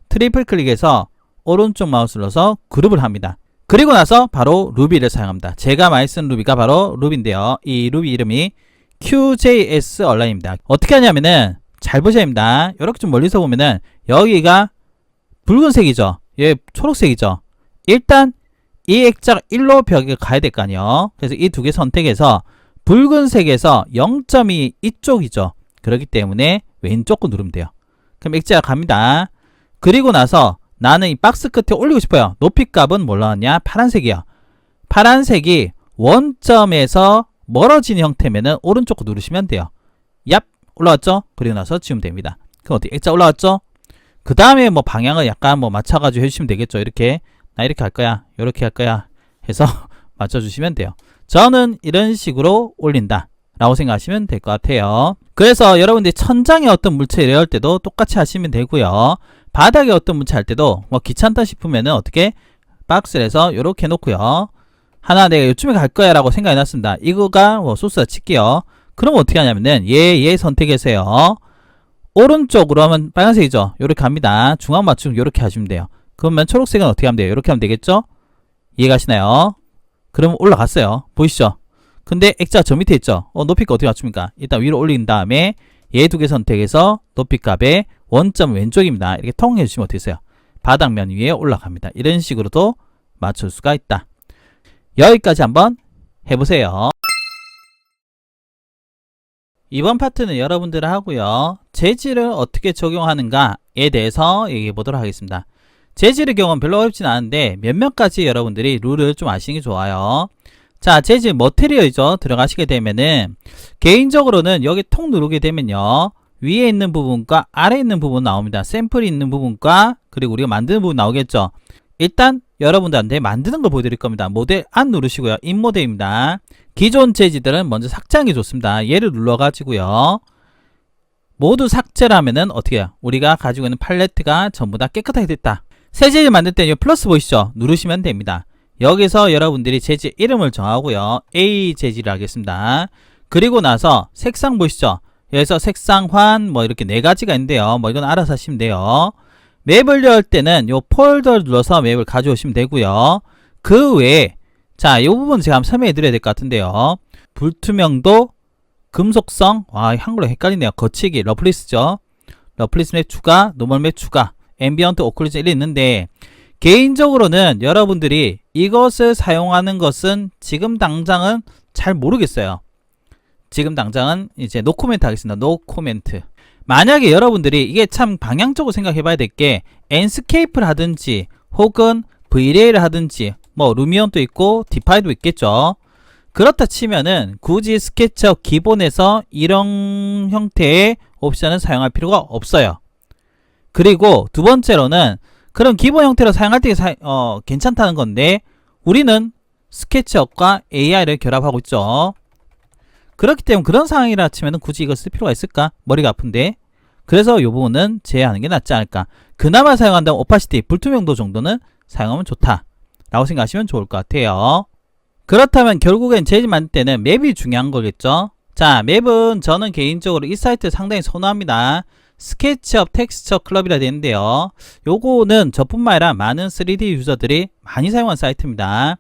트리플 클릭해서 오른쪽 마우스를 넣어서 그룹을 합니다. 그리고 나서 바로 루비를 사용합니다. 제가 많이 쓰는 루비가 바로 루비인데요. 이 루비 이름이 QJS 온라인입니다. 어떻게 하냐면은 잘 보셔야 합니다. 이렇게 좀 멀리서 보면은 여기가 붉은색이죠. 얘 초록색이죠. 일단 이 액자가 1로 벽에 가야 될 거 아니에요. 그래서 이 두 개 선택해서 붉은색에서 0.2 이쪽이죠. 그렇기 때문에 왼쪽 거 누르면 돼요. 그럼 액자가 갑니다. 그리고 나서 나는 이 박스 끝에 올리고 싶어요. 높이 값은 뭘 나왔냐? 파란색이요. 파란색이 원점에서 멀어지는 형태면은 오른쪽 거 누르시면 돼요. 얍! 올라왔죠? 그리고 나서 지우면 됩니다. 그럼 어떻게? 액자 올라왔죠? 그 다음에 뭐 방향을 약간 뭐 맞춰가지고 해주시면 되겠죠. 이렇게. 나 이렇게 할 거야. 이렇게 할 거야. 해서 맞춰주시면 돼요. 저는 이런 식으로 올린다 라고 생각하시면 될 것 같아요. 그래서 여러분들이 천장에 어떤 물체 이럴 때도 똑같이 하시면 되고요. 바닥에 어떤 물체 할 때도 뭐 귀찮다 싶으면은 어떻게 박스를 해서 이렇게 놓고요. 하나 내가 요쯤에 갈 거야 라고 생각해 놨습니다. 이거가 뭐 소스가 칠게요. 그럼 어떻게 하냐면은 얘 선택해서요. 오른쪽으로 하면 빨간색이죠. 요렇게 합니다. 중앙 맞춤 요렇게 하시면 돼요. 그러면 초록색은 어떻게 하면 돼요? 이렇게 하면 되겠죠? 이해가시나요? 그러면 올라갔어요. 보이시죠? 근데 액자 저 밑에 있죠? 높이가 어떻게 맞춥니까? 일단 위로 올린 다음에 얘 두 개 선택해서 높이 값의 원점 왼쪽입니다. 이렇게 통해 주시면 어떻게 돼요? 바닥면 위에 올라갑니다. 이런 식으로도 맞출 수가 있다. 여기까지 한번 해보세요. 이번 파트는 여러분들 하고요. 재질을 어떻게 적용하는가에 대해서 얘기해 보도록 하겠습니다. 재질의 경우는 별로 어렵진 않은데 몇몇 가지 여러분들이 룰을 좀 아시는 게 좋아요. 자, 재질 머테리얼이죠. 들어가시게 되면은 개인적으로는 여기 톡 누르게 되면요, 위에 있는 부분과 아래에 있는 부분 나옵니다. 샘플이 있는 부분과 그리고 우리가 만드는 부분 나오겠죠. 일단 여러분들한테 만드는 걸 보여드릴 겁니다. 모델 안 누르시고요. 인모델입니다. 기존 재질들은 먼저 삭제하는 게 좋습니다. 얘를 눌러가지고요, 모두 삭제를 하면은 어떻게 해요? 우리가 가지고 있는 팔레트가 전부 다 깨끗하게 됐다. 새 재질 만들 때는 플러스 보이시죠? 누르시면 됩니다. 여기서 여러분들이 재질 이름을 정하고요, A 재질을 하겠습니다. 그리고 나서 색상 보이시죠? 여기서 색상 환 뭐 이렇게 네 가지가 있는데요, 뭐 이건 알아서 하시면 돼요. 맵을 열 때는 요 폴더를 눌러서 맵을 가져오시면 되고요. 그 외에 자, 이 부분 제가 한번 설명해 드려야 될 것 같은데요. 불투명도, 금속성, 한글로 헷갈리네요. 거치기, 러플리스죠. 러플리스 맵 추가, 노멀 맵 추가, 앰비언트, 오클루전 이렇게 있는데, 개인적으로는 여러분들이 이것을 사용하는 것은 지금 당장은 잘 모르겠어요. 지금 당장은 이제 노 코멘트 하겠습니다. 노 코멘트. 만약에 여러분들이 이게 참 방향적으로 생각해 봐야 될 게, 엔스케이프를 하든지 혹은 V레이를 하든지 뭐 루미온도 있고 디파이도 있겠죠. 그렇다 치면은 굳이 스케치업 기본에서 이런 형태의 옵션을 사용할 필요가 없어요. 그리고 두 번째로는 그런 기본 형태로 사용할 때 괜찮다는 건데, 우리는 스케치업과 AI를 결합하고 있죠. 그렇기 때문에 그런 상황이라 치면 굳이 이걸 쓸 필요가 있을까? 머리가 아픈데. 그래서 이 부분은 제외하는 게 낫지 않을까. 그나마 사용한다면 오파시티, 불투명도 정도는 사용하면 좋다 라고 생각하시면 좋을 것 같아요. 그렇다면 결국엔 재질 만들 때는 맵이 중요한 거겠죠. 자, 맵은 저는 개인적으로 이 사이트 상당히 선호합니다. 스케치업 텍스처 클럽이라 되는데요, 요거는 저뿐만 아니라 많은 3D 유저들이 많이 사용한 사이트입니다.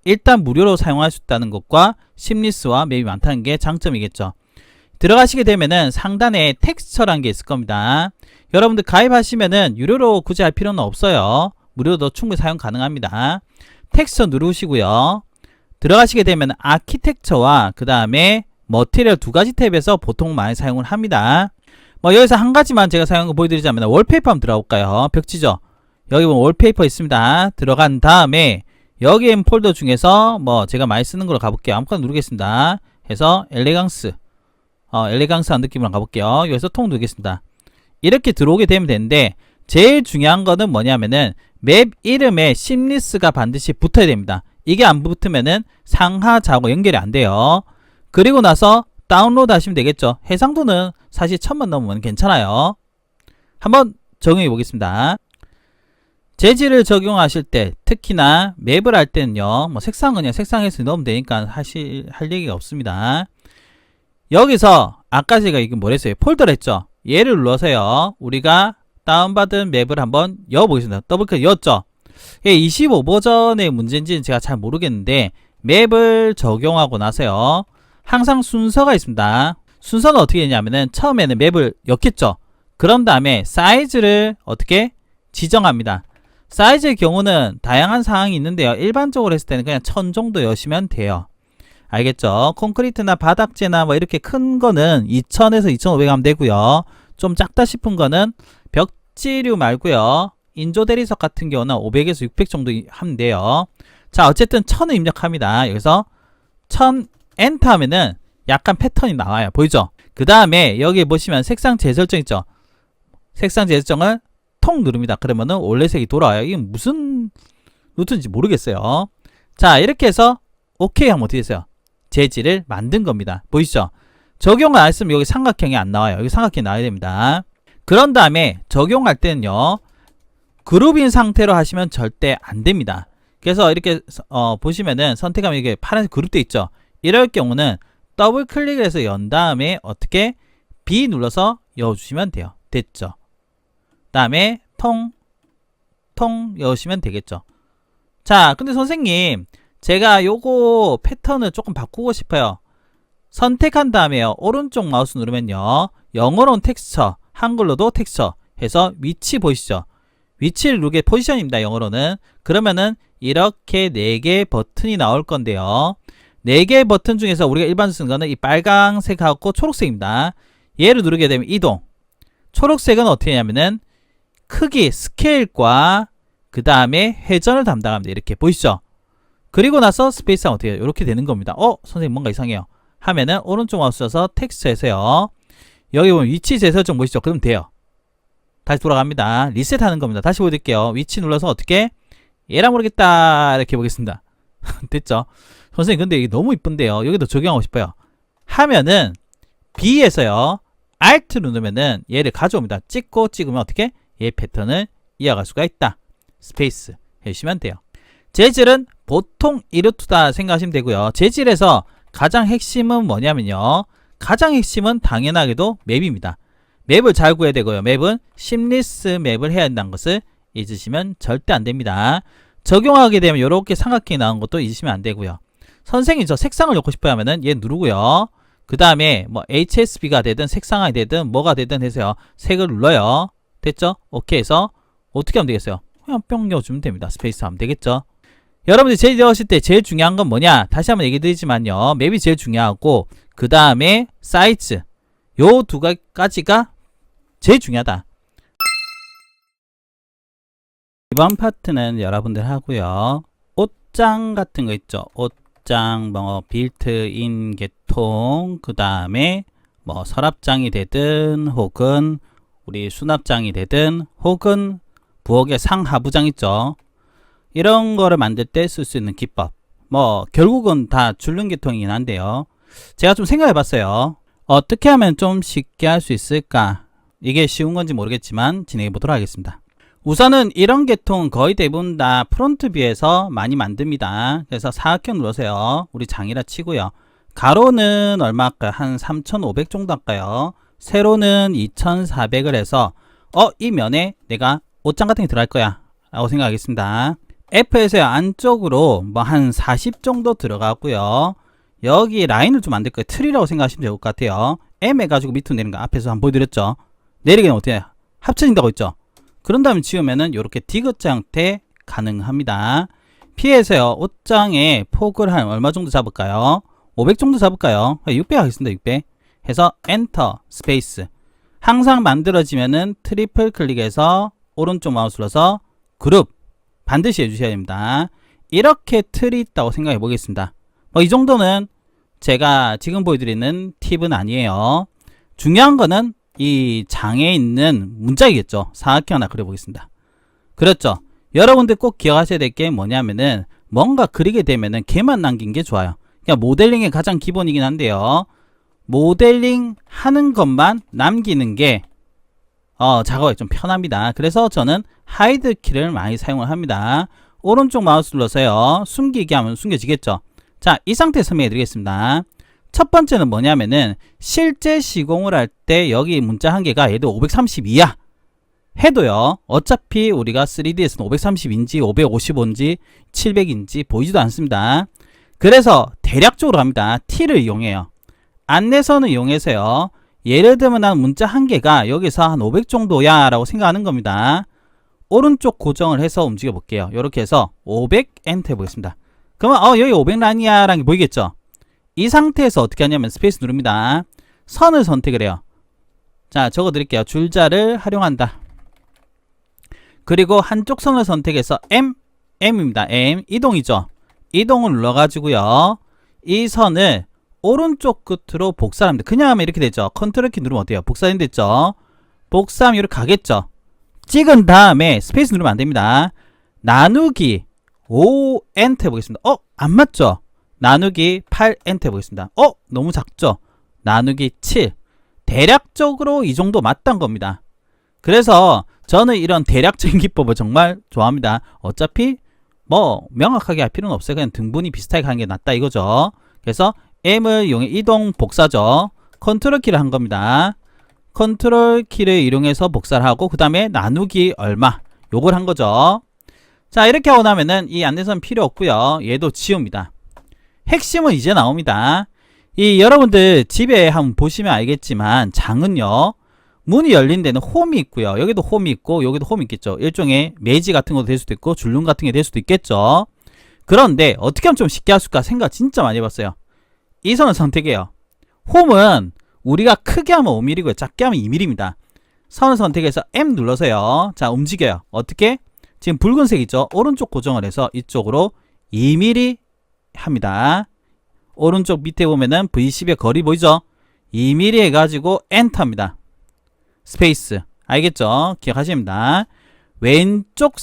일단 무료로 사용할 수 있다는 것과 심리스와 맵이 많다는 게 장점이겠죠. 들어가시게 되면은 상단에 텍스처라는 게 있을 겁니다. 여러분들 가입하시면은 유료로 굳이 할 필요는 없어요. 무료도 충분히 사용 가능합니다. 텍스처 누르시고요, 들어가시게 되면 아키텍처와 그 다음에 머티리얼 두 가지 탭에서 보통 많이 사용을 합니다. 뭐 여기서 한 가지만 제가 사용한 거 보여드리자면 월페이퍼 한번 들어가 볼까요? 벽지죠. 여기 보면 월페이퍼 있습니다. 들어간 다음에 여기 있는 폴더 중에서 뭐 제가 많이 쓰는 걸로 가볼게요. 아무거나 누르겠습니다. 해서 엘레강스, 엘레강스한 느낌으로 가볼게요. 여기서 통 누르겠습니다. 이렇게 들어오게 되면 되는데, 제일 중요한 거는 뭐냐면은 맵 이름에 심리스가 반드시 붙어야 됩니다. 이게 안 붙으면은 상하자하고 연결이 안 돼요. 그리고 나서 다운로드 하시면 되겠죠. 해상도는 사실 1000만 넘으면 괜찮아요. 한번 적용해 보겠습니다. 재질을 적용하실 때, 특히나 맵을 할 때는요, 뭐 색상은 그냥 색상에서 넣으면 되니까 사실 할 얘기가 없습니다. 여기서 아까 제가 이거 뭐랬어요? 폴더를 했죠. 얘를 눌러서요, 우리가 다운받은 맵을 한번 열어보겠습니다. 더블클릭 열었죠. 25 버전의 문제인지는 제가 잘 모르겠는데, 맵을 적용하고 나서요, 항상 순서가 있습니다. 순서는 어떻게 되냐면은 처음에는 맵을 였겠죠. 그런 다음에 사이즈를 어떻게 지정합니다. 사이즈의 경우는 다양한 상황이 있는데요, 일반적으로 했을 때는 그냥 1000 정도 여시면 돼요. 알겠죠? 콘크리트나 바닥재나 뭐 이렇게 큰 거는 2000에서 2500 하면 되고요. 좀 작다 싶은 거는 벽지류 말고요, 인조 대리석 같은 경우는 500에서 600 정도 하면 돼요. 자, 어쨌든 1000을 입력합니다. 여기서 1000 엔터 하면은 약간 패턴이 나와요. 보이죠? 그 다음에 여기 보시면 색상 재설정 있죠? 색상 재설정을 통 누릅니다. 그러면은 원래 색이 돌아와요. 이게 무슨 루트인지 모르겠어요. 자, 이렇게 해서 오케이 하면 어떻게 됐어요? 재질을 만든 겁니다. 보이시죠? 적용을 안 했으면 여기 삼각형이 안 나와요. 여기 삼각형이 나와야 됩니다. 그런 다음에 적용할 때는요, 그룹인 상태로 하시면 절대 안 됩니다. 그래서 이렇게 보시면은 선택하면 이게 파란색 그룹돼 있죠? 이럴 경우는 더블 클릭을 해서 연 다음에 어떻게 B 눌러서 여주시면 돼요. 됐죠? 다음에 통 여시면 되겠죠. 자, 근데 선생님, 제가 요거 패턴을 조금 바꾸고 싶어요. 선택한 다음에요, 오른쪽 마우스 누르면요, 영어로는 텍스처, 한글로도 텍스처 해서 위치 보이시죠? 위치를 누르게 포지션입니다. 영어로는. 그러면은 이렇게 4개의 버튼이 나올 건데요, 4개의 버튼 중에서 우리가 일반적으로 쓰는 거는 이 빨강색하고 초록색입니다. 얘를 누르게 되면 이동. 초록색은 어떻게 하냐면은 크기, 스케일과 그 다음에 회전을 담당합니다. 이렇게 보이시죠? 그리고 나서 스페이스하면 어떻게 해요? 이렇게 되는 겁니다. 선생님 뭔가 이상해요. 하면은 오른쪽 마우스 써서 텍스트에서요. 여기 보면 위치 재설정 보이시죠? 그럼 돼요. 다시 돌아갑니다. 리셋하는 겁니다. 다시 보여드릴게요. 위치 눌러서 어떻게? 얘라 모르겠다. 이렇게 보겠습니다. 됐죠? 선생님 근데 이게 너무 이쁜데요. 여기도 적용하고 싶어요. 하면은 B에서요. Alt 누르면은 얘를 가져옵니다. 찍으면 어떻게? 얘 패턴을 이어갈 수가 있다. 스페이스 해주시면 돼요. 재질은 보통 이루트다 생각하시면 되고요. 재질에서 가장 핵심은 뭐냐면요. 가장 핵심은 당연하게도 맵입니다. 맵을 잘 구해야 되고요. 맵은 심리스 맵을 해야 한다는 것을 잊으시면 절대 안 됩니다. 적용하게 되면 이렇게 삼각형이 나온 것도 잊으시면 안 되고요. 선생님이 저 색상을 넣고 싶어 하면은 얘 누르고요. 그 다음에 뭐 HSB가 되든 색상이 되든 뭐가 되든 해서요. 색을 눌러요. 됐죠? 오케이 해서 어떻게 하면 되겠어요? 그냥 뿅 넣어주면 됩니다. 스페이스 하면 되겠죠? 여러분들이 제일 넣으실 때 제일 중요한 건 뭐냐? 다시 한번 얘기 드리지만요. 맵이 제일 중요하고 그 다음에 사이즈 요 두 가지가 제일 중요하다. 이번 파트는 여러분들 하고요. 옷장 같은 거 있죠. 옷장 뭐 빌트인 계통 그 다음에 뭐 서랍장이 되든 혹은 우리 수납장이 되든 혹은 부엌에 상하부장 있죠. 이런 거를 만들 때 쓸 수 있는 기법 뭐 결국은 다 줄눈 계통이긴 한데요. 제가 좀 생각해 봤어요. 어떻게 하면 좀 쉽게 할 수 있을까? 이게 쉬운 건지 모르겠지만 진행해 보도록 하겠습니다. 우선은 이런 계통은 거의 대부분 다 프론트 뷰에서 많이 만듭니다. 그래서 사각형 눌러서요. 우리 장이라 치고요. 가로는 얼마 할까요? 한 3,500 정도 할까요? 세로는 2,400을 해서 이 면에 내가 옷장 같은 게 들어갈 거야 라고 생각하겠습니다. F에서 안쪽으로 뭐 한 40 정도 들어가고요. 여기 라인을 좀 만들 거예요. 틀이라고 생각하시면 될 것 같아요. M 해가지고 밑으로 내리는 거 앞에서 한번 보여드렸죠. 내리기는 어떻게 해요? 합쳐진다고 했죠. 그런 다음에 지우면은 이렇게 디귿자 형태 가능합니다. P에서요. 옷장에 폭을 한 얼마 정도 잡을까요? 500 정도 잡을까요? 600 하겠습니다. 600 해서 엔터 스페이스. 항상 만들어지면은 트리플 클릭해서 오른쪽 마우스 눌러서 그룹 반드시 해주셔야 됩니다. 이렇게 틀이 있다고 생각해 보겠습니다. 이 정도는 제가 지금 보여드리는 팁은 아니에요. 중요한 거는 이 장에 있는 문짝이겠죠. 사각형 하나 그려보겠습니다. 그렇죠. 여러분들 꼭 기억하셔야 될 게 뭐냐면은 뭔가 그리게 되면은 걔만 남긴 게 좋아요. 그냥 모델링의 가장 기본이긴 한데요. 모델링 하는 것만 남기는 게 작업이 좀 편합니다. 그래서 저는 하이드 키를 많이 사용을 합니다. 오른쪽 마우스 눌러서요. 숨기기 하면 숨겨지겠죠. 자, 이 상태 설명해 드리겠습니다. 첫 번째는 뭐냐면은 실제 시공을 할 때 여기 문자 한 개가 얘도 532야 해도요. 어차피 우리가 3D에서는 530인지 555인지 700인지 보이지도 않습니다. 그래서 대략적으로 갑니다. T를 이용해요. 안내선을 이용해서요. 예를 들면 난 문자 한 개가 여기서 한 500 정도야 라고 생각하는 겁니다. 오른쪽 고정을 해서 움직여 볼게요. 이렇게 해서 500 엔터 해보겠습니다. 그러면 여기 500 라인이야 라는 게 보이겠죠. 이 상태에서 어떻게 하냐면 스페이스 누릅니다. 선을 선택을 해요. 자, 적어 드릴게요. 줄자를 활용한다. 그리고 한쪽 선을 선택해서 M입니다. M 이동이죠. 이동을 눌러가지고요. 이 선을 오른쪽 끝으로 복사합니다. 그냥 하면 이렇게 되죠. 컨트롤 키 누르면 어때요? 복사된 됐죠. 복사하면 이렇게 가겠죠. 찍은 다음에 스페이스 누르면 안 됩니다. 나누기 5 엔터 해보겠습니다. 안 맞죠? 나누기 8 엔터 해보겠습니다. 너무 작죠? 나누기 7 대략적으로 이 정도 맞단 겁니다. 그래서 저는 이런 대략적인 기법을 정말 좋아합니다. 어차피 뭐 명확하게 할 필요는 없어요. 그냥 등분이 비슷하게 하는 게 낫다 이거죠. 그래서 M을 이용해 이동 복사죠. 컨트롤 키를 한 겁니다. 컨트롤 키를 이용해서 복사를 하고 그 다음에 나누기 얼마 요걸 한 거죠. 자, 이렇게 하고 나면은 이 안내선 필요 없고요. 얘도 지웁니다. 핵심은 이제 나옵니다. 이 여러분들 집에 한번 보시면 알겠지만 장은요. 문이 열린 데는 홈이 있고요. 여기도 홈이 있고 여기도 홈이 있겠죠. 일종의 매지 같은 것도 될 수도 있고 줄눈 같은 게 될 수도 있겠죠. 그런데 어떻게 하면 좀 쉽게 할 수 있을까 생각 진짜 많이 해봤어요. 이 선을 선택해요. 홈은 우리가 크게 하면 5mm고요. 작게 하면 2mm입니다. 선을 선택해서 M 눌러서요. 자, 움직여요. 어떻게? 지금 붉은색이죠. 오른쪽 고정을 해서 이쪽으로 2mm 합니다. 오른쪽 밑에 보면은 V10의 거리 보이죠? 2mm 해가지고 엔터입니다. 스페이스. 알겠죠? 기억하시면 됩니다. 왼쪽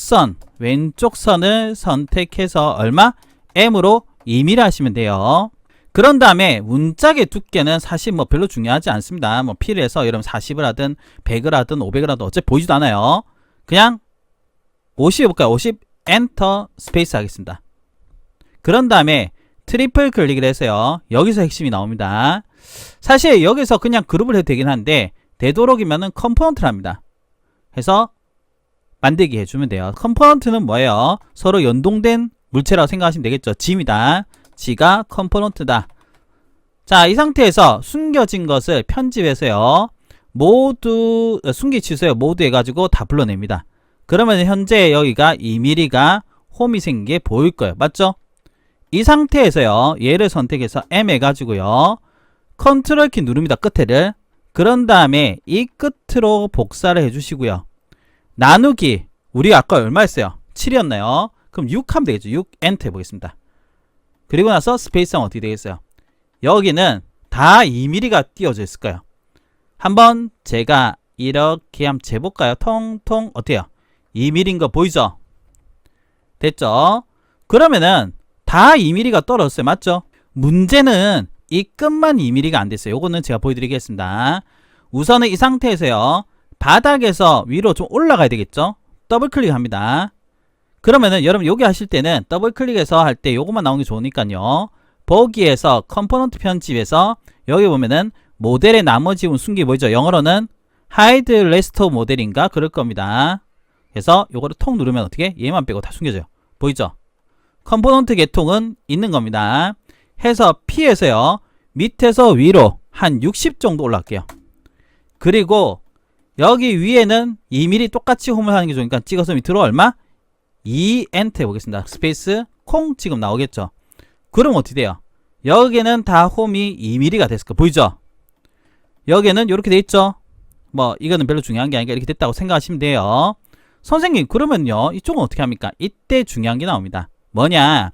선을 선택해서 얼마? M으로 2mm 하시면 돼요. 그런 다음에 문짝의 두께는 사실 뭐 별로 중요하지 않습니다. 뭐 필해서 여러분 40을 하든 100을 하든 500을 하든 어차피 보이지도 않아요. 그냥 50 해볼까요? 50 엔터 스페이스 하겠습니다. 그런 다음에 트리플 클릭을 해서요. 여기서 핵심이 나옵니다. 사실 여기서 그냥 그룹을 해도 되긴 한데 되도록이면은 컴포넌트를 합니다. 해서 만들기 해주면 돼요. 컴포넌트는 뭐예요? 서로 연동된 물체라고 생각하시면 되겠죠. G입니다. G가 컴포넌트다. 자, 이 상태에서 숨겨진 것을 편집해서요. 모두 숨기 취소요. 모두 해가지고 다 불러냅니다. 그러면 현재 여기가 2mm가 홈이 생긴 게 보일 거예요. 맞죠? 이 상태에서요. 얘를 선택해서 M 해가지고요. 컨트롤 키 누릅니다. 끝에를. 그런 다음에 이 끝으로 복사를 해주시고요. 나누기. 우리가 아까 얼마 했어요? 7이었나요? 그럼 6 하면 되겠죠. 6 엔터 해보겠습니다. 그리고 나서 스페이스는 어떻게 되겠어요? 여기는 다 2mm가 띄워져 있을 거예요. 한번 제가 이렇게 한번 재볼까요? 통통 어때요? 2mm인 거 보이죠? 됐죠? 그러면은 다 2mm가 떨어졌어요. 맞죠? 문제는 이 끝만 2mm가 안 됐어요. 요거는 제가 보여드리겠습니다. 우선은 이 상태에서요. 바닥에서 위로 좀 올라가야 되겠죠? 더블 클릭합니다. 그러면은 여러분 여기 하실 때는 더블 클릭해서 할 때 요것만 나오는 게 좋으니까요. 보기에서 컴포넌트 편집에서 여기 보면은 모델의 나머지 부분 숨기 보이죠? 영어로는 hide rest of 모델인가 그럴 겁니다. 그래서 요거를 통 누르면 어떻게? 얘만 빼고 다 숨겨져요. 보이죠? 컴포넌트 계통은 있는 겁니다. 해서 P에서요. 밑에서 위로 한 60 정도 올라갈게요. 그리고 여기 위에는 2mm 똑같이 홈을 하는 게 좋으니까 찍어서 밑으로 얼마? 2 엔터 해보겠습니다. 스페이스 콩 지금 나오겠죠? 그럼 어떻게 돼요? 여기는 다 홈이 2mm가 됐을 거 보이죠? 여기는 이렇게 돼 있죠? 뭐 이거는 별로 중요한 게 아니니까 이렇게 됐다고 생각하시면 돼요. 선생님 그러면요 이쪽은 어떻게 합니까? 이때 중요한 게 나옵니다. 뭐냐?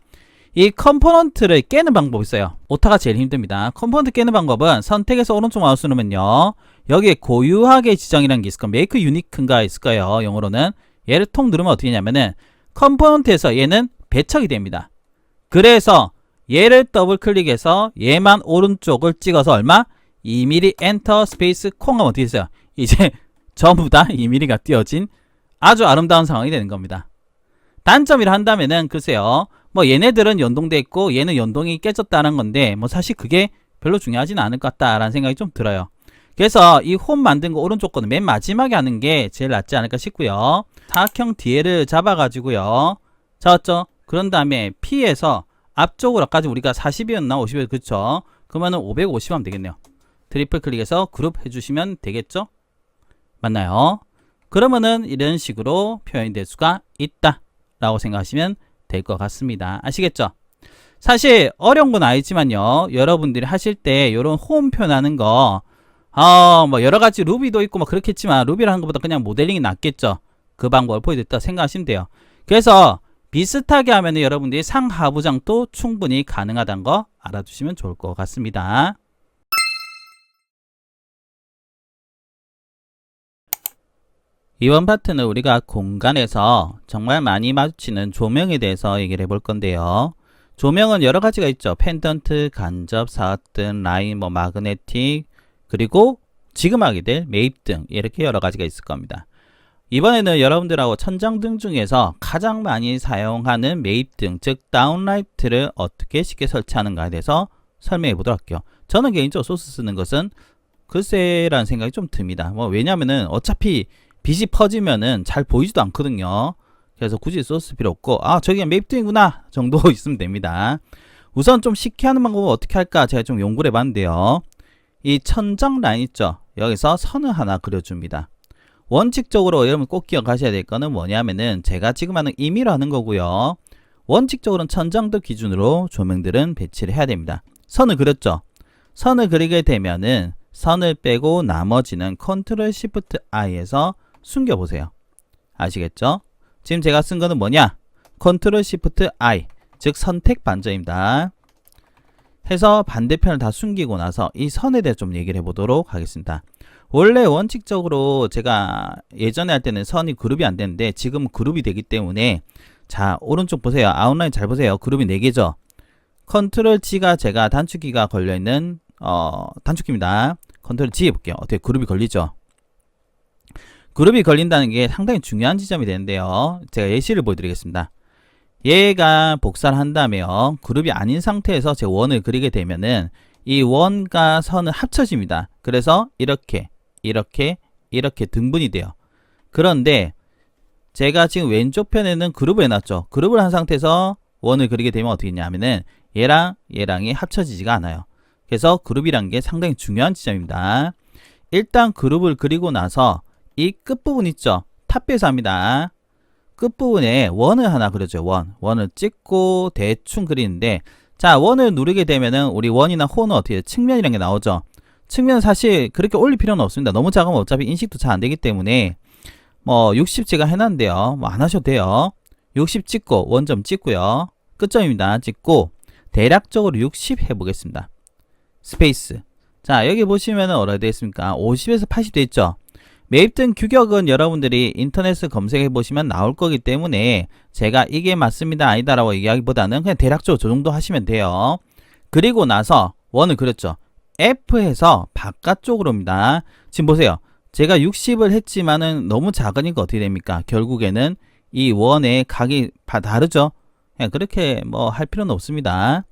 이 컴포넌트를 깨는 방법이 있어요. 오타가 제일 힘듭니다. 컴포넌트 깨는 방법은 선택해서 오른쪽 마우스 누르면요. 여기에 고유하게 지정이라는 게 있을 거예요. Make Unique인가 있을 거예요. 영어로는. 얘를 통 누르면 어떻게 되냐면은 컴포넌트에서 얘는 배척이 됩니다. 그래서 얘를 더블 클릭해서 얘만 오른쪽을 찍어서 얼마? 2mm 엔터 스페이스 콩 하면 어떻게 됐어요? 이제 전부 다 2mm가 띄어진 아주 아름다운 상황이 되는 겁니다. 단점이라 한다면은 글쎄요. 뭐 얘네들은 연동돼 있고 얘는 연동이 깨졌다는 건데 뭐 사실 그게 별로 중요하지는 않을 것 같다라는 생각이 좀 들어요. 그래서 이 홈 만든 거 오른쪽 거는 맨 마지막에 하는 게 제일 낫지 않을까 싶고요. 사각형 뒤에를 잡아가지고요. 잡았죠? 그런 다음에 P에서 앞쪽으로까지 우리가 40이었나 50이었나 그쵸? 그러면은 550 하면 되겠네요. 트리플 클릭해서 그룹 해주시면 되겠죠? 맞나요? 그러면은 이런 식으로 표현이 될 수가 있다 라고 생각하시면 될 것 같습니다. 아시겠죠? 사실 어려운 건 아니지만요. 여러분들이 하실 때 이런 홈 표현하는 거 뭐 여러가지 루비도 있고 뭐 그렇겠지만 루비를 하는 것보다 그냥 모델링이 낫겠죠. 그 방법을 보여드렸다 생각하시면 돼요. 그래서 비슷하게 하면 여러분들이 상하부장도 충분히 가능하다는 거 알아두시면 좋을 것 같습니다. 이번 파트는 우리가 공간에서 정말 많이 마주치는 조명에 대해서 얘기를 해볼 건데요. 조명은 여러 가지가 있죠. 펜던트, 간접, 사각등, 라인, 뭐 마그네틱, 그리고 지금 하게 될 매입등 이렇게 여러 가지가 있을 겁니다. 이번에는 여러분들하고 천장등 중에서 가장 많이 사용하는 매입등, 즉 다운라이트를 어떻게 쉽게 설치하는가에 대해서 설명해 보도록 할게요. 저는 개인적으로 소스 쓰는 것은 글쎄라는 생각이 좀 듭니다. 뭐 왜냐면은 어차피 빛이 퍼지면은 잘 보이지도 않거든요. 그래서 굳이 소스 필요 없고 저기 매입등이구나 정도 있으면 됩니다. 우선 좀 쉽게 하는 방법은 어떻게 할까 제가 좀 연구를 해봤는데요. 이 천장 라인 있죠. 여기서 선을 하나 그려줍니다. 원칙적으로 여러분 꼭 기억하셔야 될 거는 뭐냐면은 제가 지금 하는 임의로 하는 거고요. 원칙적으로는 천장도 기준으로 조명들은 배치를 해야 됩니다. 선을 그렸죠. 선을 그리게 되면은 선을 빼고 나머지는 컨트롤 시프트 I에서 숨겨보세요. 아시겠죠? 지금 제가 쓴 거는 뭐냐? 컨트롤 시프트 I, 즉 선택 반전입니다. 해서 반대편을 다 숨기고 나서 이 선에 대해 좀 얘기를 해보도록 하겠습니다. 원래 원칙적으로 제가 예전에 할 때는 선이 그룹이 안 되는데 지금 그룹이 되기 때문에, 자 오른쪽 보세요. 아웃라인 잘 보세요. 그룹이 4개죠. 컨트롤 G가 제가 단축키가 걸려있는 단축키입니다. 컨트롤 G 해볼게요. 어떻게 그룹이 걸리죠? 그룹이 걸린다는 게 상당히 중요한 지점이 되는데요. 제가 예시를 보여드리겠습니다. 얘가 복사를 한 다음에요. 그룹이 아닌 상태에서 제가 원을 그리게 되면은 이 원과 선은 합쳐집니다. 그래서 이렇게 등분이 돼요. 그런데 제가 지금 왼쪽 편에는 그룹을 해놨죠. 그룹을 한 상태에서 원을 그리게 되면 어떻게 되냐면은 얘랑 얘랑이 합쳐지지가 않아요. 그래서 그룹이란 게 상당히 중요한 지점입니다. 일단 그룹을 그리고 나서 이 끝부분 있죠. 탑뷰에서 합니다. 끝부분에 원을 하나 그려줘요. 원을 찍고 대충 그리는데, 자 원을 누르게 되면은 우리 원이나 호는 어떻게 돼요? 측면이라는 게 나오죠. 측면은 사실 그렇게 올릴 필요는 없습니다. 너무 작으면 어차피 인식도 잘 안 되기 때문에 60 제가 해놨는데요. 안 하셔도 돼요. 60 찍고 원점 찍고요. 끝점입니다. 찍고 대략적으로 60 해보겠습니다. 스페이스. 자 여기 보시면은 어떻게 되어 있습니까? 50에서 80 되어 있죠. 매입등 규격은 여러분들이 인터넷을 검색해 보시면 나올 거기 때문에 제가 이게 맞습니다 아니다 라고 얘기하기보다는 그냥 대략적으로 저 정도 하시면 돼요. 그리고 나서 원을 그렸죠. F해서 바깥쪽으로입니다. 지금 보세요. 제가 60을 했지만은 너무 작으니까 어떻게 됩니까? 결국에는 이 원의 각이 다르죠. 그냥 그렇게 할 필요는 없습니다.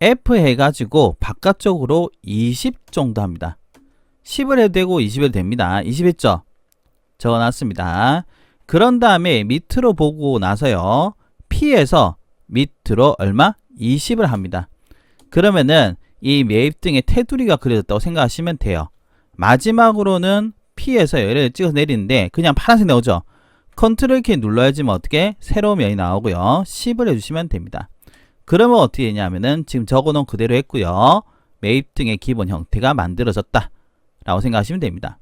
F 해가지고 바깥쪽으로 20 정도 합니다. 10을 해도 되고 20을 됩니다. 20 했죠? 적어놨습니다. 그런 다음에 밑으로 보고 나서요. P에서 밑으로 얼마? 20을 합니다. 그러면은 이 매입 등의 테두리가 그려졌다고 생각하시면 돼요. 마지막으로는 P에서 얘를 찍어서 내리는데 그냥 파란색 나오죠? 컨트롤 키 눌러야지만 어떻게? 새로운 면이 나오고요. 10을 해주시면 됩니다. 그러면 어떻게 되냐면은 지금 적어놓은 그대로 했고요. 매입 등의 기본 형태가 만들어졌다 라고 생각하시면 됩니다.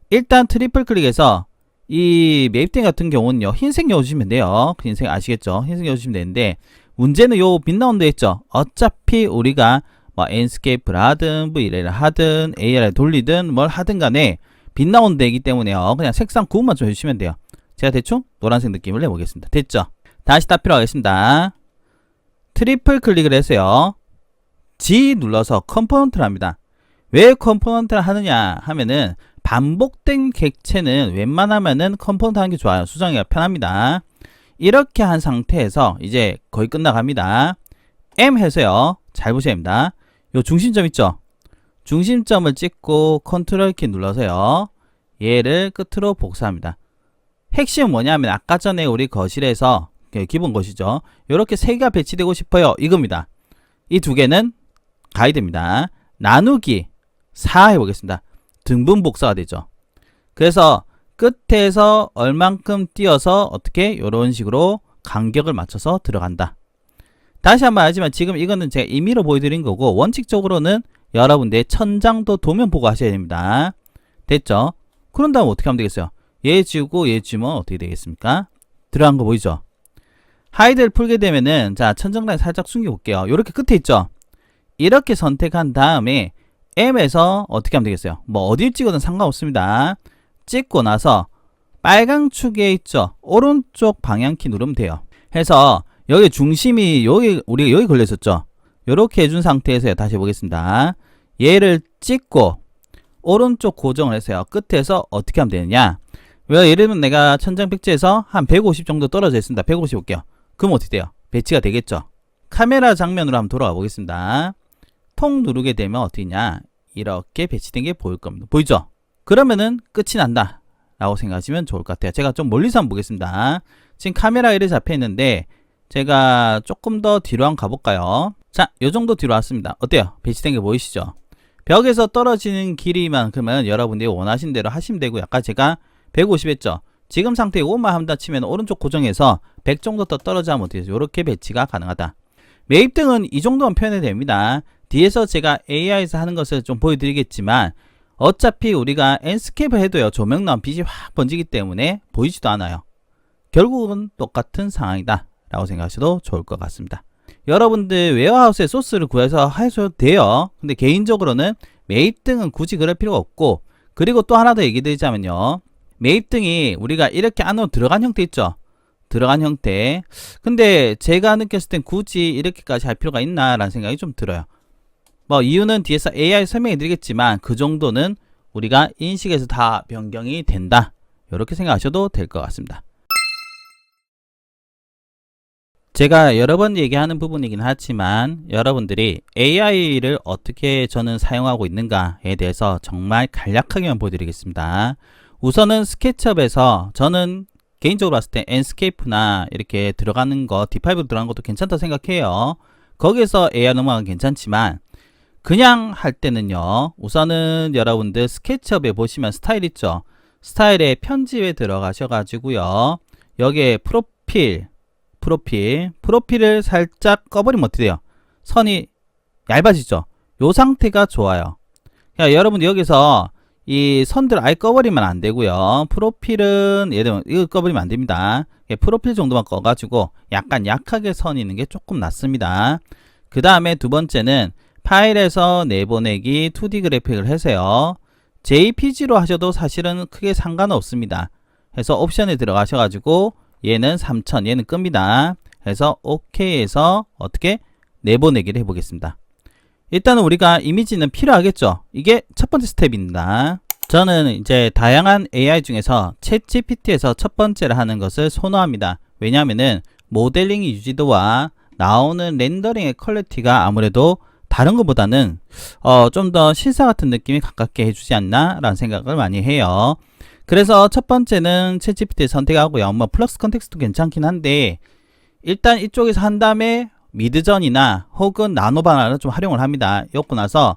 일단 트리플 클릭해서 이 매입등 같은 경우는요. 흰색 넣어주시면 돼요. 흰색 아시겠죠? 흰색 넣어주시면 되는데 문제는 요 빛 나온 데 있죠? 어차피 우리가 엔스케이프를 하든 VLL을 하든 AR을 돌리든 뭘 하든 간에 빛 나온 데이기 때문에요. 그냥 색상 구분만 좀 해주시면 돼요. 제가 대충 노란색 느낌을 내보겠습니다. 됐죠? 다시 답변 하겠습니다. 트리플 클릭을 해서요. G 눌러서 컴포넌트를 합니다. 왜 컴포넌트를 하느냐 하면은 반복된 객체는 웬만하면은 컴포넌트 하는 게 좋아요. 수정하기가 편합니다. 이렇게 한 상태에서 이제 거의 끝나갑니다. M 해서요. 잘 보셔야 됩니다. 요 중심점 있죠? 중심점을 찍고 컨트롤 키 눌러서요. 얘를 끝으로 복사합니다. 핵심은 뭐냐면 아까 전에 우리 거실에서 기본 것이죠. 이렇게 3개가 배치되고 싶어요. 이겁니다. 이 2개는 가이드입니다. 나누기 4 해보겠습니다. 등분 복사가 되죠. 그래서 끝에서 얼만큼 띄어서 어떻게 이런 식으로 간격을 맞춰서 들어간다. 다시 한번 하지만 지금 이거는 제가 임의로 보여드린 거고 원칙적으로는 여러분들 천장도 도면 보고 하셔야 됩니다. 됐죠? 그런 다음 어떻게 하면 되겠어요? 얘 지우고 얘 지우면 어떻게 되겠습니까? 들어간 거 보이죠? 하이드를 풀게 되면은 자 천정라인 살짝 숨겨 볼게요. 요렇게 끝에 있죠? 이렇게 선택한 다음에 M에서 어떻게 하면 되겠어요? 어딜 찍어도 상관없습니다. 찍고 나서 빨강 축에 있죠? 오른쪽 방향키 누르면 돼요. 해서 여기 중심이 우리가 여기 걸려 있었죠? 요렇게 해준 상태에서 다시 해보겠습니다. 얘를 찍고 오른쪽 고정을 해서요. 끝에서 어떻게 하면 되느냐? 예를 들면 내가 천장 백지에서 한 150 정도 떨어져 있습니다. 150 볼게요. 그럼 어떻게 돼요? 배치가 되겠죠? 카메라 장면으로 한번 돌아가 보겠습니다. 통 누르게 되면 어떻게냐? 이렇게 배치된 게 보일 겁니다. 보이죠? 그러면은 끝이 난다 라고 생각하시면 좋을 것 같아요. 제가 좀 멀리서 한번 보겠습니다. 지금 카메라 이렇게 잡혀 있는데 제가 조금 더 뒤로 한번 가볼까요? 자, 요 정도 뒤로 왔습니다. 어때요? 배치된 게 보이시죠? 벽에서 떨어지는 길이만큼은 여러분들이 원하신 대로 하시면 되고, 아까 제가 150 했죠? 지금 상태에 5만 한다 치면 오른쪽 고정해서 100 정도 더 떨어져 하면 어떻게 되죠? 이렇게 배치가 가능하다. 매입등은 이 정도만 표현해도 됩니다. 뒤에서 제가 AI에서 하는 것을 좀 보여드리겠지만 어차피 우리가 엔스케이프 해도요. 조명 나오면 빛이 확 번지기 때문에 보이지도 않아요. 결국은 똑같은 상황이다 라고 생각하셔도 좋을 것 같습니다. 여러분들 웨어하우스에 소스를 구해서 하셔도 돼요. 근데 개인적으로는 매입 등은 굳이 그럴 필요가 없고, 그리고 또 하나 더 얘기 드리자면요, 매입 등이 우리가 이렇게 안으로 들어간 형태 있죠, 들어간 형태. 근데 제가 느꼈을 땐 굳이 이렇게까지 할 필요가 있나 라는 생각이 좀 들어요. 뭐 이유는 뒤에서 AI 설명해 드리겠지만 그 정도는 우리가 인식에서 다 변경이 된다, 이렇게 생각하셔도 될 것 같습니다. 제가 여러 번 얘기하는 부분이긴 하지만 여러분들이 AI를 어떻게 저는 사용하고 있는가에 대해서 정말 간략하게만 보여드리겠습니다. 우선은 스케치업에서 저는 개인적으로 봤을 때 enscape나 이렇게 들어가는 거, D5로 들어가는 것도 괜찮다고 생각해요. 거기에서 AI 넘어가는 괜찮지만 그냥 할 때는요, 우선은 여러분들 스케치업에 보시면 스타일 있죠, 스타일에 편집에 들어가셔가지고요, 여기에 프로필을 살짝 꺼버리면 어떻게 돼요? 선이 얇아지죠? 요 상태가 좋아요. 그러니까 여러분 여기서 이 선들 아예 꺼버리면 안 되고요. 프로필은 예를 들면 이거 꺼버리면 안 됩니다. 프로필 정도만 꺼가지고 약간 약하게 선 있는 게 조금 낫습니다. 그 다음에 두 번째는 파일에서 내보내기 2D 그래픽을 해서요, JPG로 하셔도 사실은 크게 상관은 없습니다. 그래서 옵션에 들어가셔가지고 얘는 3000, 얘는 끕니다. 그래서 OK에서 어떻게 내보내기를 해보겠습니다. 일단은 우리가 이미지는 필요하겠죠. 이게 첫 번째 스텝입니다. 저는 이제 다양한 AI 중에서 챗GPT에서 첫 번째로 하는 것을 선호합니다. 왜냐하면은 모델링 유지도와 나오는 렌더링의 퀄리티가 아무래도 다른 것보다는 좀 더 실사 같은 느낌이 가깝게 해주지 않나 라는 생각을 많이 해요. 그래서 첫 번째는 챗GPT 선택하고요. 뭐 플럭스 컨텍스트도 괜찮긴 한데 일단 이쪽에서 한 다음에 미드전이나 혹은 나노 바나를 좀 활용을 합니다. 엮고 나서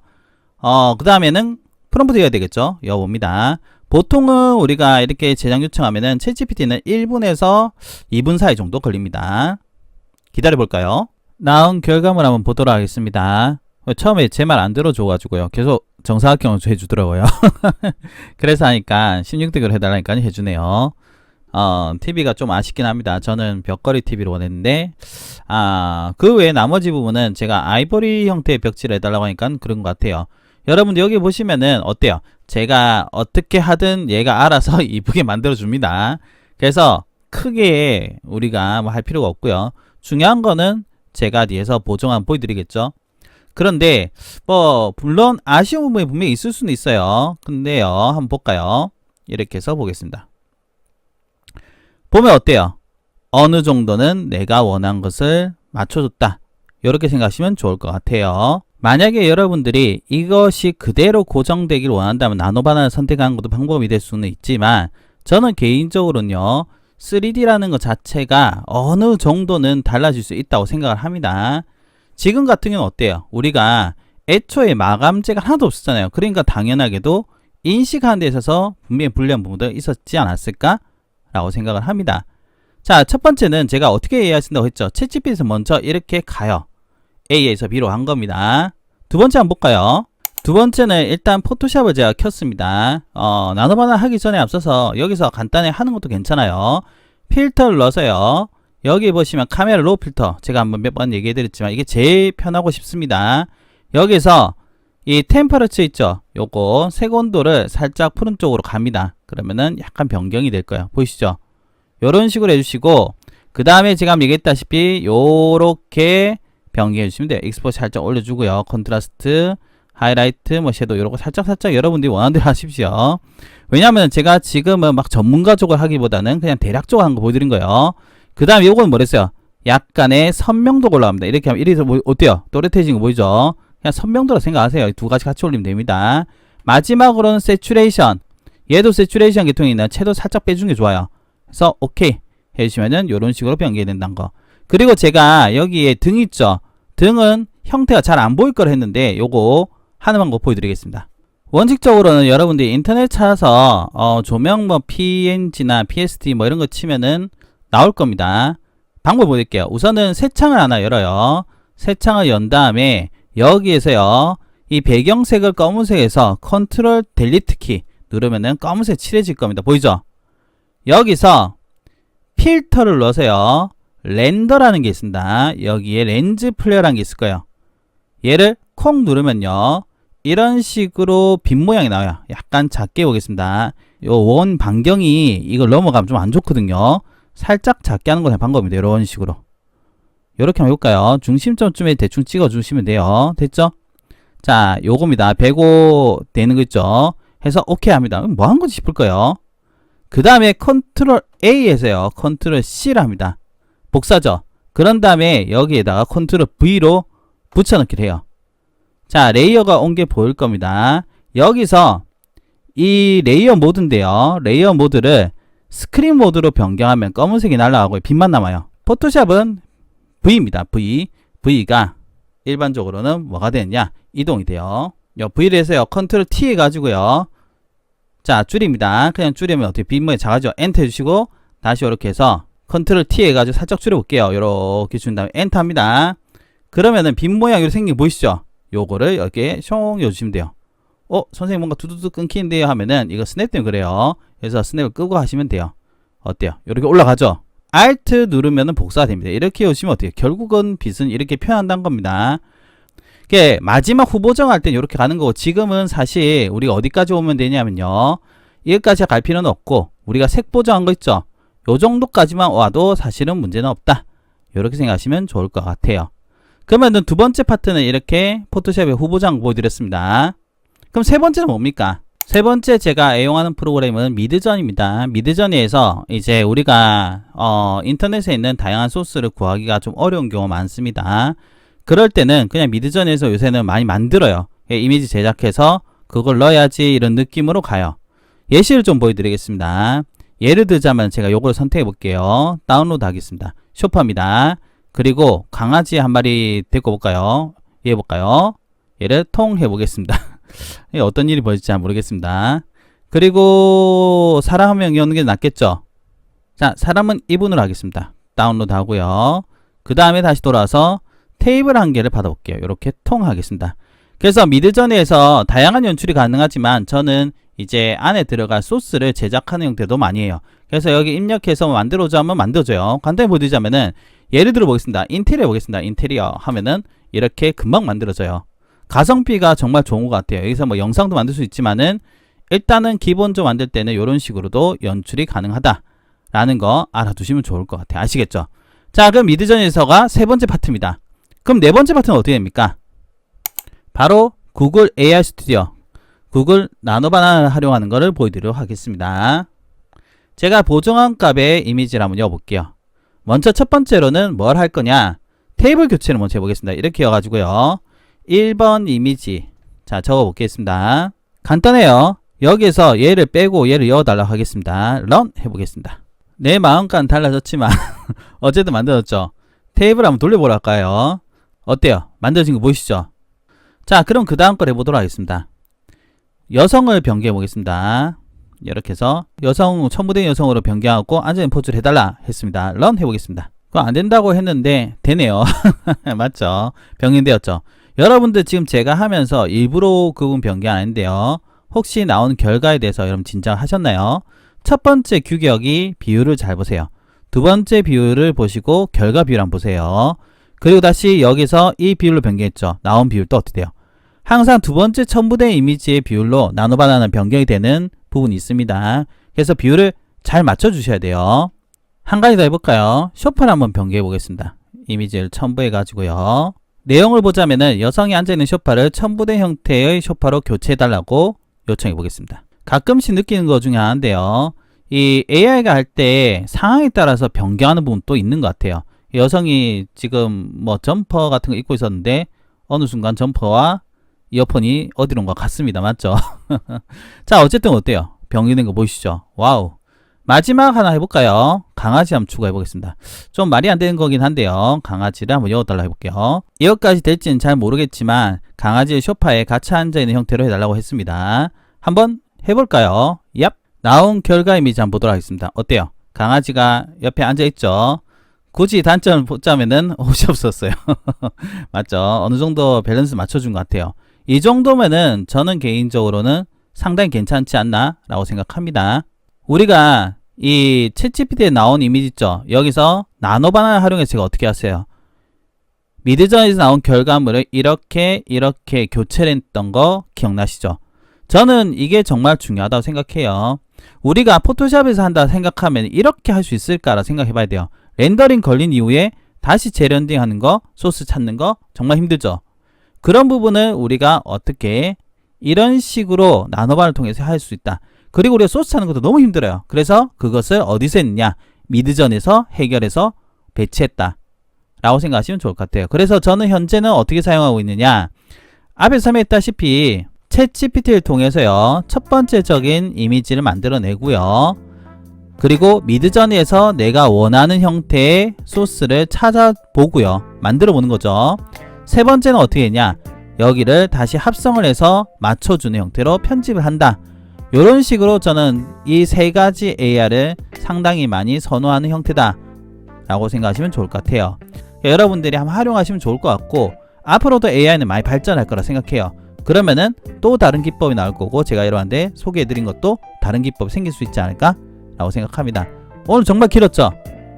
그 다음에는 프롬프트 해야 되겠죠. 여봅니다. 보통은 우리가 이렇게 제작 요청하면은 챗GPT는 1분에서 2분 사이 정도 걸립니다. 기다려 볼까요? 나온 결과물 한번 보도록 하겠습니다. 처음에 제 말 안 들어줘가지고요, 계속 정사각형을 해주더라고요. 그래서 하니까 16득을 해달라니까 해주네요. TV가 좀 아쉽긴 합니다. 저는 벽걸이 TV를 원했는데 그 외에 나머지 부분은 제가 아이보리 형태의 벽지를 해달라고 하니까 그런 것 같아요. 여러분들 여기 보시면은 어때요? 제가 어떻게 하든 얘가 알아서 이쁘게 만들어 줍니다. 그래서 크게 우리가 뭐 할 필요가 없고요. 중요한 거는 제가 뒤에서 보정한 보여드리겠죠. 그런데 뭐 물론 아쉬운 부분이 분명히 있을 수는 있어요. 근데요, 한번 볼까요? 이렇게 해서 보겠습니다. 보면 어때요? 어느 정도는 내가 원한 것을 맞춰줬다, 이렇게 생각하시면 좋을 것 같아요. 만약에 여러분들이 이것이 그대로 고정되길 원한다면 나노바나를 선택하는 것도 방법이 될 수는 있지만 저는 개인적으로는요, 3D라는 것 자체가 어느 정도는 달라질 수 있다고 생각을 합니다. 지금 같은 경우는 어때요? 우리가 애초에 마감재가 하나도 없었잖아요. 그러니까 당연하게도 인식하는 데 있어서 분명히 불리한 부분도 있었지 않았을까? 라고 생각을 합니다. 자, 첫 번째는 제가 어떻게 AI 쓴다고 했죠? 챗GPT에서 먼저 이렇게 가요. A에서 B로 한 겁니다. 두 번째 한번 볼까요? 두 번째는 일단 포토샵을 제가 켰습니다. 나노바나 하기 전에 앞서서 여기서 간단히 하는 것도 괜찮아요. 필터를 넣어서요, 여기 보시면 카메라 로우 필터, 제가 한번 몇 번 얘기해 드렸지만 이게 제일 편하고 싶습니다. 여기서 이 템퍼러처 있죠, 요거 색온도를 살짝 푸른 쪽으로 갑니다. 그러면은 약간 변경이 될 거예요. 보이시죠? 요런 식으로 해주시고, 그 다음에 제가 얘기했다시피 요렇게 변경해 주시면 돼요. 익스포트 살짝 올려주고요. 컨트라스트, 하이라이트, 뭐 섀도우 요런 거 살짝 여러분들이 원하는 대로 하십시오. 왜냐하면 제가 지금은 막 전문가적으로 하기보다는 그냥 대략적으로 하는 거 보여드린 거예요. 그 다음에 요거는 뭐랬어요? 약간의 선명도가 올라갑니다. 이렇게 하면 이래서 뭐 어때요? 또렷해진 거 보이죠? 그냥 선명도라 생각하세요. 두 가지 같이 올리면 됩니다. 마지막으로는 세츄레이션. 얘도 세츄레이션 계통이 있는 채도 살짝 빼주는 게 좋아요. 그래서 오케이 해주시면은 요런 식으로 변경이 된다는 거. 그리고 제가 여기에 등 있죠? 등은 형태가 잘 안 보일 걸 했는데 요거 하는 방법 보여드리겠습니다. 원칙적으로는 여러분들이 인터넷 찾아서 조명 뭐 PNG나 PSD 뭐 이런 거 치면은 나올 겁니다. 방법 보여드릴게요. 우선은 새 창을 하나 열어요. 새 창을 연 다음에 여기에서요, 이 배경색을 검은색에서 컨트롤 델리트 키 누르면은 검은색 칠해질 겁니다. 보이죠? 여기서 필터를 넣으세요. 렌더라는 게 있습니다. 여기에 렌즈 플레어라는 게 있을 거예요. 얘를 콕 누르면요. 이런 식으로 빈 모양이 나와요. 약간 작게 보겠습니다. 요 원 반경이 이걸 넘어가면 좀 안 좋거든요. 살짝 작게 하는 건 방법입니다. 이런 식으로. 이렇게 한번 해볼까요? 중심점쯤에 대충 찍어주시면 돼요. 됐죠? 자, 요겁니다. 105 되는 거 있죠? 해서 오케이 합니다. 뭐 한 건지 싶을 거예요. 그 다음에 컨트롤 A에서요. 컨트롤 C를 합니다. 복사죠? 그런 다음에 여기에다가 컨트롤 V로 붙여넣기를 해요. 자, 레이어가 온 게 보일 겁니다. 여기서 이 레이어 모드인데요. 레이어 모드를 스크린 모드로 변경하면 검은색이 날아가고 빛만 남아요. 포토샵은 V입니다. V. V가 일반적으로는 뭐가 되느냐? 이동이 돼요. 요 V를 해서요. 컨트롤 T 해가지고요. 자, 줄입니다. 그냥 줄이면 어떻게 빈모양이 작아져? 엔터 해주시고 다시 이렇게 해서 컨트롤 T 해가지고 살짝 줄여볼게요. 이렇게 준 다음에 엔터 합니다. 그러면은 빈모양으로 생긴 거 보이시죠? 요거를 이렇게 숑 해주시면 돼요. 선생님 뭔가 두두두 끊기는데요 하면은 이거 스냅 때문에 그래요. 그래서 스냅을 끄고 하시면 돼요. 어때요? 이렇게 올라가죠? Alt 누르면은 복사가 됩니다. 이렇게 오시면 어때요? 결국은 빛은 이렇게 표현한다는 겁니다. 이게 마지막 후보 정할 땐 이렇게 가는 거고, 지금은 사실 우리가 어디까지 오면 되냐면요. 여기까지 갈 필요는 없고, 우리가 색 보정한 거 있죠? 요 정도까지만 와도 사실은 문제는 없다. 이렇게 생각하시면 좋을 것 같아요. 그러면 두 번째 파트는 이렇게 포토샵의 후보장 보여드렸습니다. 그럼 세 번째는 뭡니까? 세 번째 제가 애용하는 프로그램은 미드전입니다. 미드전에서 이제 우리가 인터넷에 있는 다양한 소스를 구하기가 좀 어려운 경우가 많습니다. 그럴 때는 그냥 미드전에서 요새는 많이 만들어요. 이미지 제작해서 그걸 넣어야지 이런 느낌으로 가요. 예시를 좀 보여드리겠습니다. 예를 들자면 제가 요걸 선택해 볼게요. 다운로드 하겠습니다. 쇼파입니다. 그리고 강아지 한 마리 데리고 볼까요? 얘 볼까요? 얘를 통 해보겠습니다. 어떤 일이 벌어질지 잘 모르겠습니다. 그리고 사람 한 명 여는 게 낫겠죠? 자, 사람은 이분으로 하겠습니다. 다운로드 하고요. 그 다음에 다시 돌아와서 테이블 한 개를 받아볼게요. 이렇게 통 하겠습니다. 그래서 미드전에서 다양한 연출이 가능하지만 저는 이제 안에 들어갈 소스를 제작하는 형태도 많이 해요. 그래서 여기 입력해서 만들어줘 하면 만들어줘요. 간단히 보여드리자면은 예를 들어 보겠습니다. 인테리어 보겠습니다. 인테리어 하면은 이렇게 금방 만들어져요. 가성비가 정말 좋은 것 같아요. 여기서 뭐 영상도 만들 수 있지만은 일단은 기본적으로 만들 때는 이런 식으로도 연출이 가능하다라는 거 알아두시면 좋을 것 같아요. 아시겠죠? 자, 그럼 미드전에서가 세 번째 파트입니다. 그럼 네 번째 파트는 어떻게 됩니까? 바로 구글 AI 스튜디오, 구글 나노바나나를 활용하는 것을 보여드리도록 하겠습니다. 제가 보정한 값의 이미지를 한번 넣어볼게요. 먼저 첫 번째로는 뭘 할 거냐? 테이블 교체를 먼저 해보겠습니다. 이렇게 해가지고요. 1번 이미지. 자, 적어보겠습니다. 간단해요. 여기에서 얘를 빼고 얘를 넣어달라고 하겠습니다. 런 해보겠습니다. 내 마음과는 달라졌지만 어쨌든 만들었죠. 테이블 한번 돌려보라 할까요? 어때요? 만들어진 거 보이시죠? 자, 그럼 그 다음 걸 해보도록 하겠습니다. 여성을 변경해 보겠습니다. 이렇게 해서 여성, 첨부된 여성으로 변경하고 앉아있는 포즈를 해달라 했습니다. 런 해보겠습니다. 그거 안 된다고 했는데 되네요. 맞죠? 변경되었죠? 여러분들 지금 제가 하면서 일부러 그분 변경 안 했는데요. 혹시 나온 결과에 대해서 여러분 진정하셨나요? 첫 번째 규격이 비율을 잘 보세요. 두 번째 비율을 보시고 결과 비율 한번 보세요. 그리고 다시 여기서 이 비율로 변경했죠. 나온 비율도 어떻게 돼요? 항상 두 번째 첨부된 이미지의 비율로 나노바나나는 변경이 되는 부분이 있습니다. 그래서 비율을 잘 맞춰 주셔야 돼요. 한 가지 더 해볼까요? 쇼파를 한번 변경해 보겠습니다. 이미지를 첨부해 가지고요. 내용을 보자면은 여성이 앉아있는 소파를 첨부된 형태의 소파로 교체해 달라고 요청해 보겠습니다. 가끔씩 느끼는 것 중에 하나인데요. 이 AI가 할 때 상황에 따라서 변경하는 부분도 있는 것 같아요. 여성이 지금 뭐 점퍼 같은 거 입고 있었는데 어느 순간 점퍼와 이어폰이 어디론가 갔습니다. 맞죠? 자, 어쨌든 어때요? 변경된 거 보이시죠? 와우. 마지막 하나 해볼까요? 강아지 한번 추가해 보겠습니다. 좀 말이 안 되는 거긴 한데요. 강아지를 한번 넣어달라 해볼게요. 이것까지 될지는 잘 모르겠지만 강아지의 소파에 같이 앉아있는 형태로 해달라고 했습니다. 한번 해볼까요? 얍! 나온 결과 이미지 한번 보도록 하겠습니다. 어때요? 강아지가 옆에 앉아있죠? 굳이 단점을 보자면은 옷이 없었어요. 맞죠? 어느 정도 밸런스 맞춰준 것 같아요. 이 정도면은 저는 개인적으로는 상당히 괜찮지 않나 라고 생각합니다. 우리가 이 챗GPT에 나온 이미지 있죠. 여기서 나노 바나나를 활용해서 제가 어떻게 했어요? 미드전에서 나온 결과물을 이렇게 교체를 했던 거 기억나시죠? 저는 이게 정말 중요하다고 생각해요. 우리가 포토샵에서 한다 생각하면 이렇게 할 수 있을까라 생각해 봐야 돼요. 렌더링 걸린 이후에 다시 재렌딩 하는 거, 소스 찾는 거 정말 힘들죠. 그런 부분을 우리가 어떻게 이런 식으로 나노바를 통해서 할 수 있다. 그리고 우리가 소스 찾는 것도 너무 힘들어요. 그래서 그것을 어디서 했느냐? 미드전에서 해결해서 배치했다 라고 생각하시면 좋을 것 같아요. 그래서 저는 현재는 어떻게 사용하고 있느냐, 앞에서 설명했다시피 챗GPT를 통해서요, 첫 번째적인 이미지를 만들어내고요, 그리고 미드전에서 내가 원하는 형태의 소스를 찾아보고요, 만들어보는 거죠. 세 번째는 어떻게 했냐, 여기를 다시 합성을 해서 맞춰주는 형태로 편집을 한다. 이런 식으로 저는 이 세 가지 AI를 상당히 많이 선호하는 형태다 라고 생각하시면 좋을 것 같아요. 여러분들이 한번 활용하시면 좋을 것 같고, 앞으로도 AI는 많이 발전할 거라 생각해요. 그러면은 또 다른 기법이 나올 거고, 제가 여러분한테 소개해드린 것도 다른 기법이 생길 수 있지 않을까 라고 생각합니다. 오늘 정말 길었죠?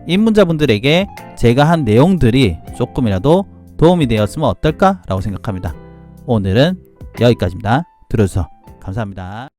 입문자분들에게 제가 한 내용들이 조금이라도 도움이 되었으면 어떨까 라고 생각합니다. 오늘은 여기까지입니다. 들어주셔서 감사합니다.